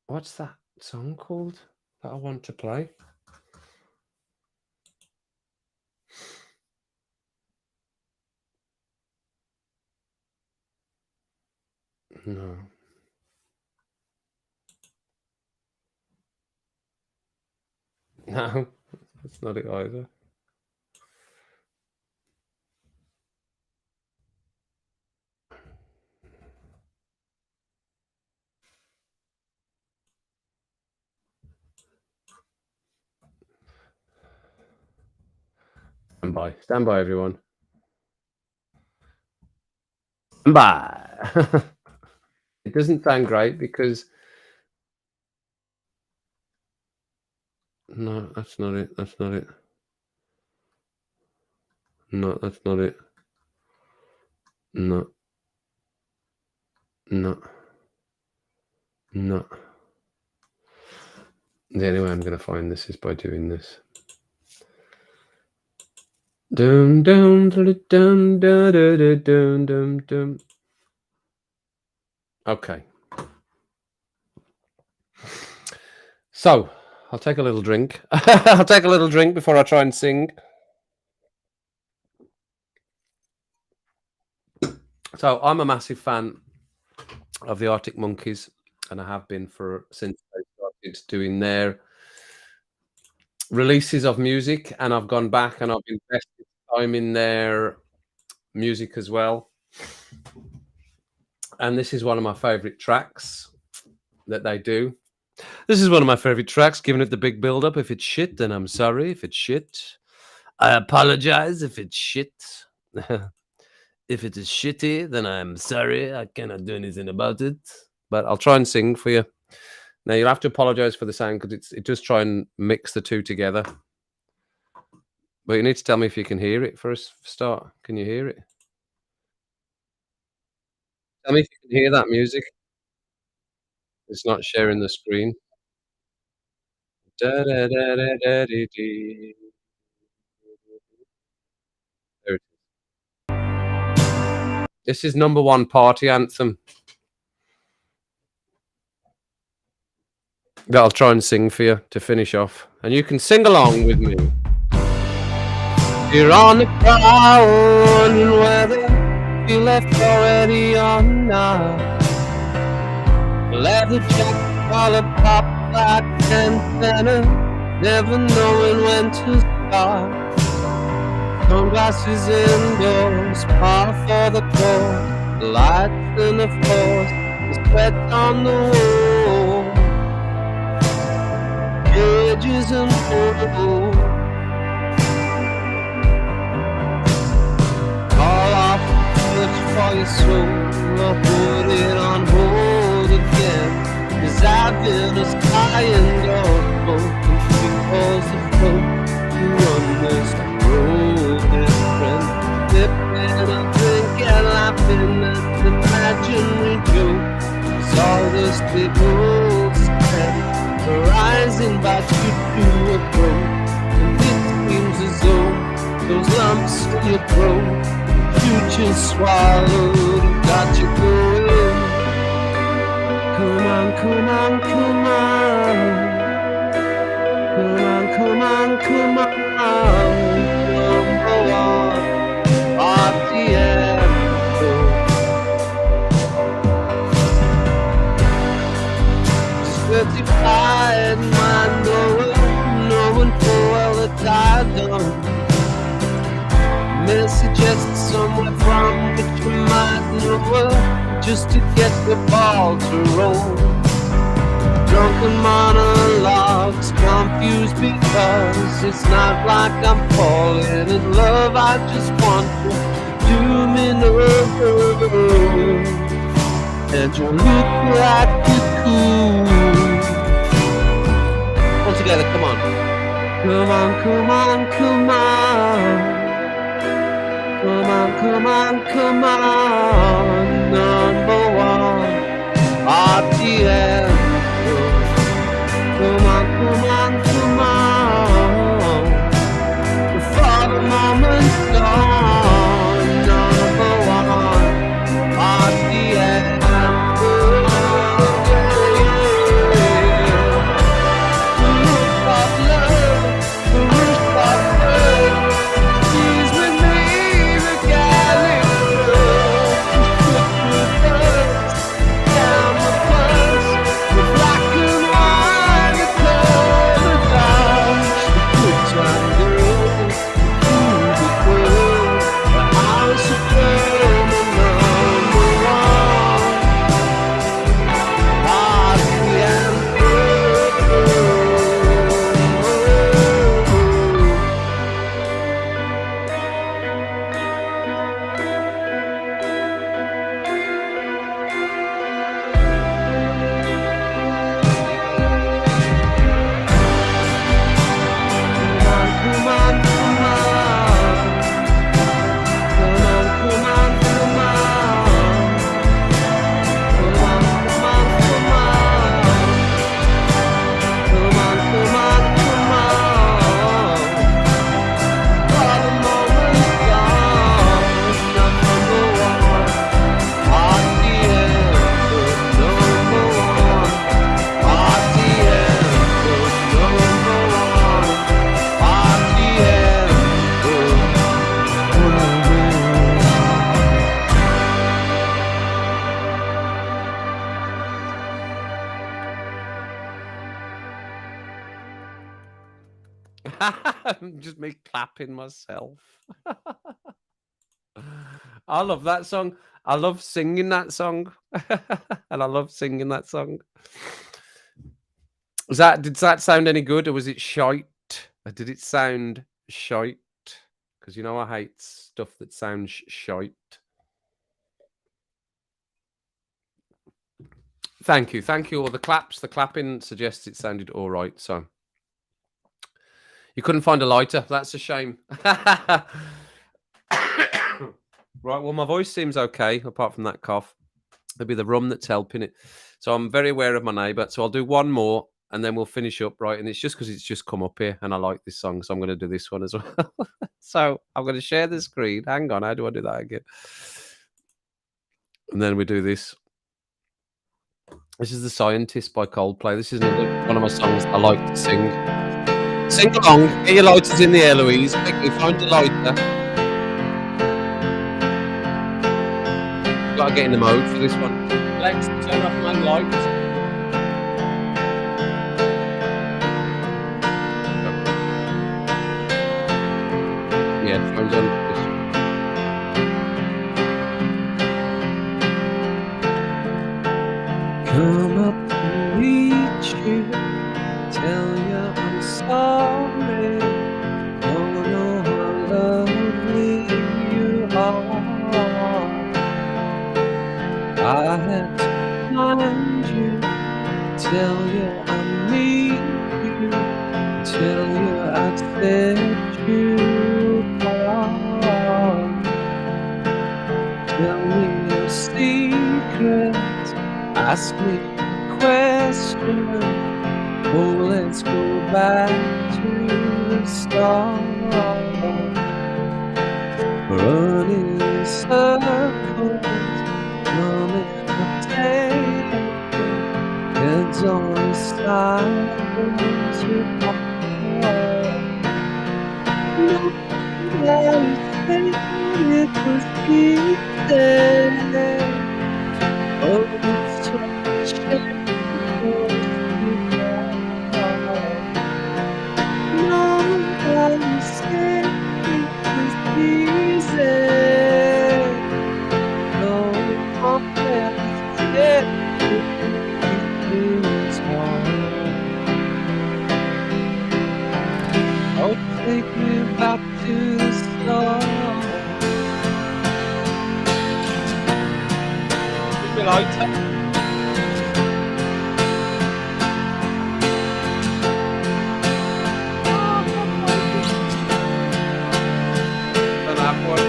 What's that song called that I want to play? No. No, that's not it either. Stand by, everyone. Stand by. It doesn't sound great because. No, that's not it. That's not it. No, that's not it. No. No. No. The only way I'm going to find this is by doing this. Dum dum dum dum dum dum dum dum. Okay. So I'll take a little drink. I'll take a little drink before I try and sing. So I'm a massive fan of the Arctic Monkeys, and I have been since they started doing their releases of music, and I've gone back and I've invested time in their music as well. And this is one of my favorite tracks that they do. This is one of my favorite tracks, giving it the big build up. If it's shit, then I'm sorry. If it's shit, I apologize. If it's shit, if it is shitty, then I'm sorry. I cannot do anything about it. But I'll try and sing for you. Now you'll have to apologize for the sound because it does try and mix the two together. But you need to tell me if you can hear it for a start. Can you hear it? Tell me if you can hear that music. It's not sharing the screen. Da, da, da, da, da, dee, dee. There it is. This is number one party anthem that I'll try and sing for you to finish off. And you can sing along with me. You're on the ground, wondering whether you left already or not. Leather jacket, collar pop like antenna, never knowing when to start. Sunglasses indoors, par for the course, the lights in the force, the sweat on the wall, cages and pools. All off much for your soul, I'll put it on hold again. Cause I've been a spy and door open because the folk who run this road is friend. Dipping a drink and laughing at the imaginary joke. Cause all this big rules is Horizon invites you to approach, and it seems as though those lumps in your throat, future swallowed, got you going. Come on, come on, come on. Come on, come on, come on. Number one, RTM. Certified mind knowing full well that I don't. Messages somewhere from which we might know just to get the ball to roll. Drunken monologues confused because it's not like I'm falling in love. I just want to do me no good. And you look like you're cool. All together, come on. Come on, come on, come on. Come on, come on, come on. Number one, RTM. Come on, come on, come on. Before the moment's gone. Number one, RTM. Just me clapping myself. I love that song. I love singing that song. And I love singing that song. Did that sound any good, or was it shite? Or did it sound shite? Because you know I hate stuff that sounds shite. Thank you. Thank you. All the clapping suggests it sounded all right. So you couldn't find a lighter. That's a shame. Right. Well, my voice seems okay, apart from that cough. It'll be the rum that's helping it. So I'm very aware of my neighbour. So I'll do one more and then we'll finish up, right? And it's just because it's just come up here and I like this song. So I'm going to do this one as well. So I'm going to share the screen. Hang on. How do I do that again? And then we do this. This is The Scientist by Coldplay. This is another one of my songs I like to sing. Sing along. Get your lighters in the air, Louise. Quickly, find a lighter. Gotta get in the mode for this one. Alexa, turn off my lights. Yeah, phone's on. Come up to meet you, tell you I'm sorry. Don't know how lovely you are. I had to find you, tell you I need you, tell you I'd set you apart. Tell me your secrets, ask me a question, Oh, let's go back to the start. Running in circles, numbing my tail. Heads on sides apart. Nobody said it was easy. Oh, it's such a shame for us to part. Nobody said it was easy. No one ever said it was hard. Oh, take me back to the start. Give me lighter. Don't have one.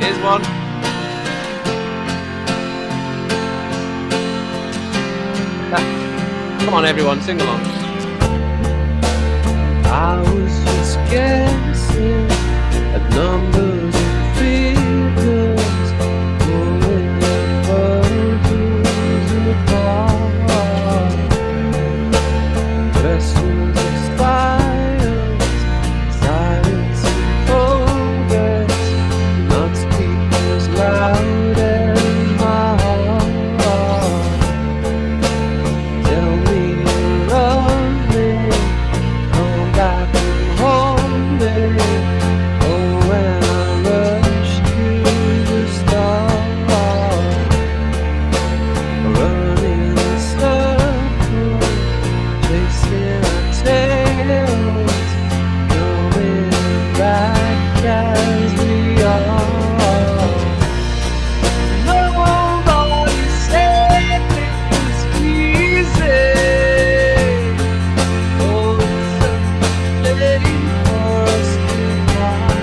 Here's one. Come on, everyone, sing along. I was just guessing at numbers and figures, pulling the puzzles apart. Questions of silence and progress, not speak as loud as my heart. Tell me you love me, come back and hold me. Oh, when I rush to the start, running in circles, chasing our tails, coming back as we are. Nobody said it was easy. Oh, it's such a shame for us to part.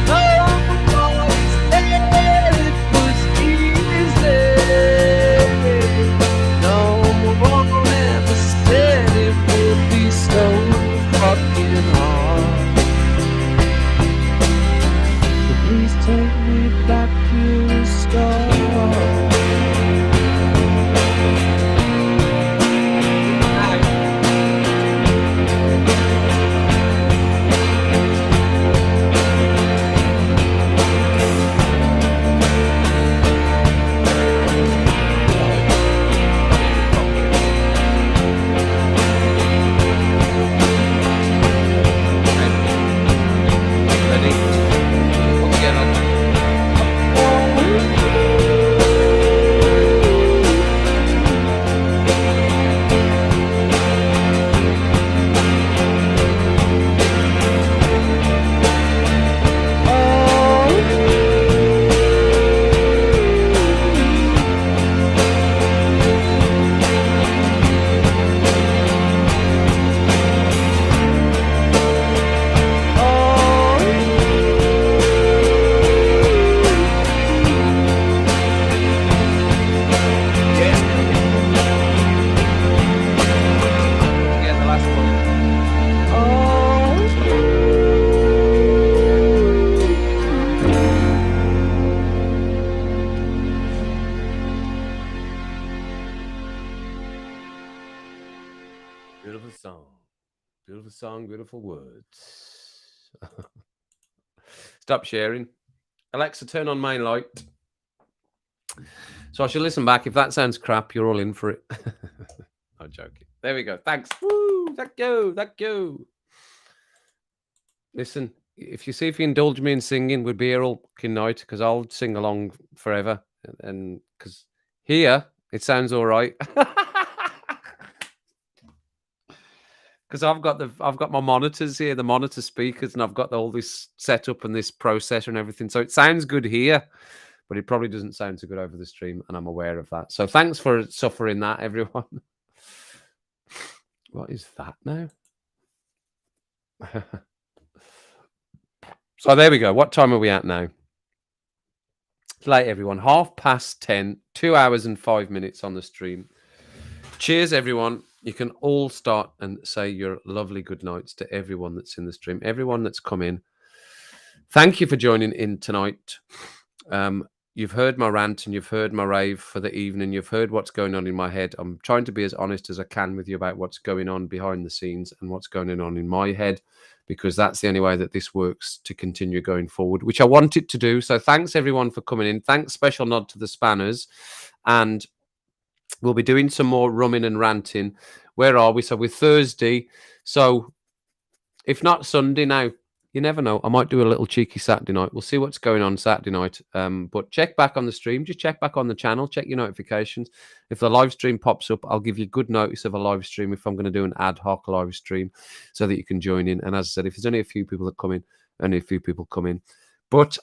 Nobody said it was easy. No one ever said it would be so fucking hard. So please take me back to the start. Ready? Together. Get the last one. Beautiful song. Beautiful song, beautiful words. Stop sharing. Alexa, turn on main light. So I should listen back. If that sounds crap, you're all in for it. I'm joking. There we go. Thanks. Woo! Thank you. Thank you. Listen, if you indulge me in singing, we'd be here all fucking night because I'll sing along forever. And because here it sounds all right. Because I've got my monitors here, the monitor speakers, and I've got all this setup and this processor and everything. So it sounds good here, but it probably doesn't sound so good over the stream, and I'm aware of that. So thanks for suffering that, everyone. What is that now? So there we go. What time are we at now? It's late, everyone. 10:30, 2 hours and 5 minutes on the stream. Cheers, everyone. You can all start and say your lovely good nights to everyone that's in the stream, everyone that's come in. Thank you for joining in tonight. You've heard my rant and you've heard my rave for the evening. You've heard what's going on in my head. I'm trying to be as honest as I can with you about what's going on behind the scenes and what's going on in my head, because that's the only way that this works to continue going forward, which I want it to do. So thanks everyone for coming in. Thanks, special nod to the Spanners. And we'll be doing some more rumming and ranting. Where are we? So we're Thursday. So if not Sunday now, you never know. I might do a little cheeky Saturday night. We'll see what's going on Saturday night. But check back on the stream. Just check back on the channel. Check your notifications. If the live stream pops up, I'll give you good notice of a live stream if I'm going to do an ad hoc live stream so that you can join in. And as I said, if there's only a few people that come in, only a few people come in. But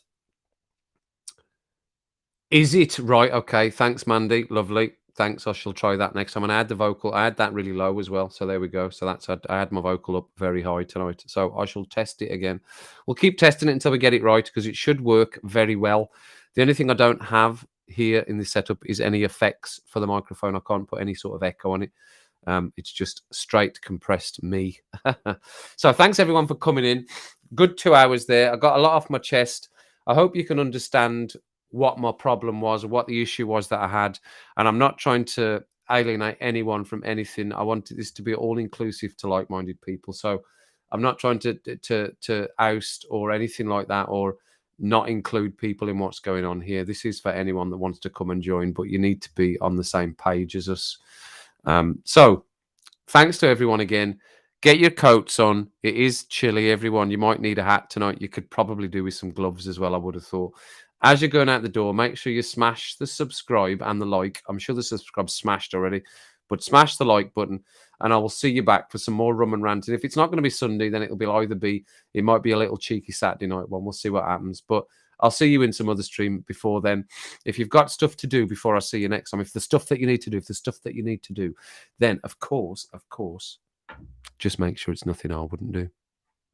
is it right? Okay. Thanks, Mandy. Lovely. Thanks. I shall try that next time. And I had the vocal. I had that really low as well. So there we go. So that's I had my vocal up very high tonight. So I shall test it again. We'll keep testing it until we get it right because it should work very well. The only thing I don't have here in this setup is any effects for the microphone. I can't put any sort of echo on it. It's just straight compressed me. So thanks everyone for coming in. Good 2 hours there. I got a lot off my chest. I hope you can understand what my problem was or what the issue was that I had. And I'm not trying to alienate anyone from anything. I wanted this to be all inclusive to like-minded people. So I'm not trying to oust or anything like that or not include people in what's going on here. This is for anyone that wants to come and join, but you need to be on the same page as us. So thanks to everyone again. Get your coats on. It is chilly, everyone. You might need a hat tonight. You could probably do with some gloves as well, I would have thought. As you're going out the door, make sure you smash the subscribe and the like. I'm sure the subscribe's smashed already, but smash the like button, and I will see you back for some more rum and ranting. If it's not going to be Sunday, then it might be a little cheeky Saturday night one. We'll see what happens, but I'll see you in some other stream before then. If you've got stuff to do before I see you next time, if the stuff that you need to do, then of course, just make sure it's nothing I wouldn't do.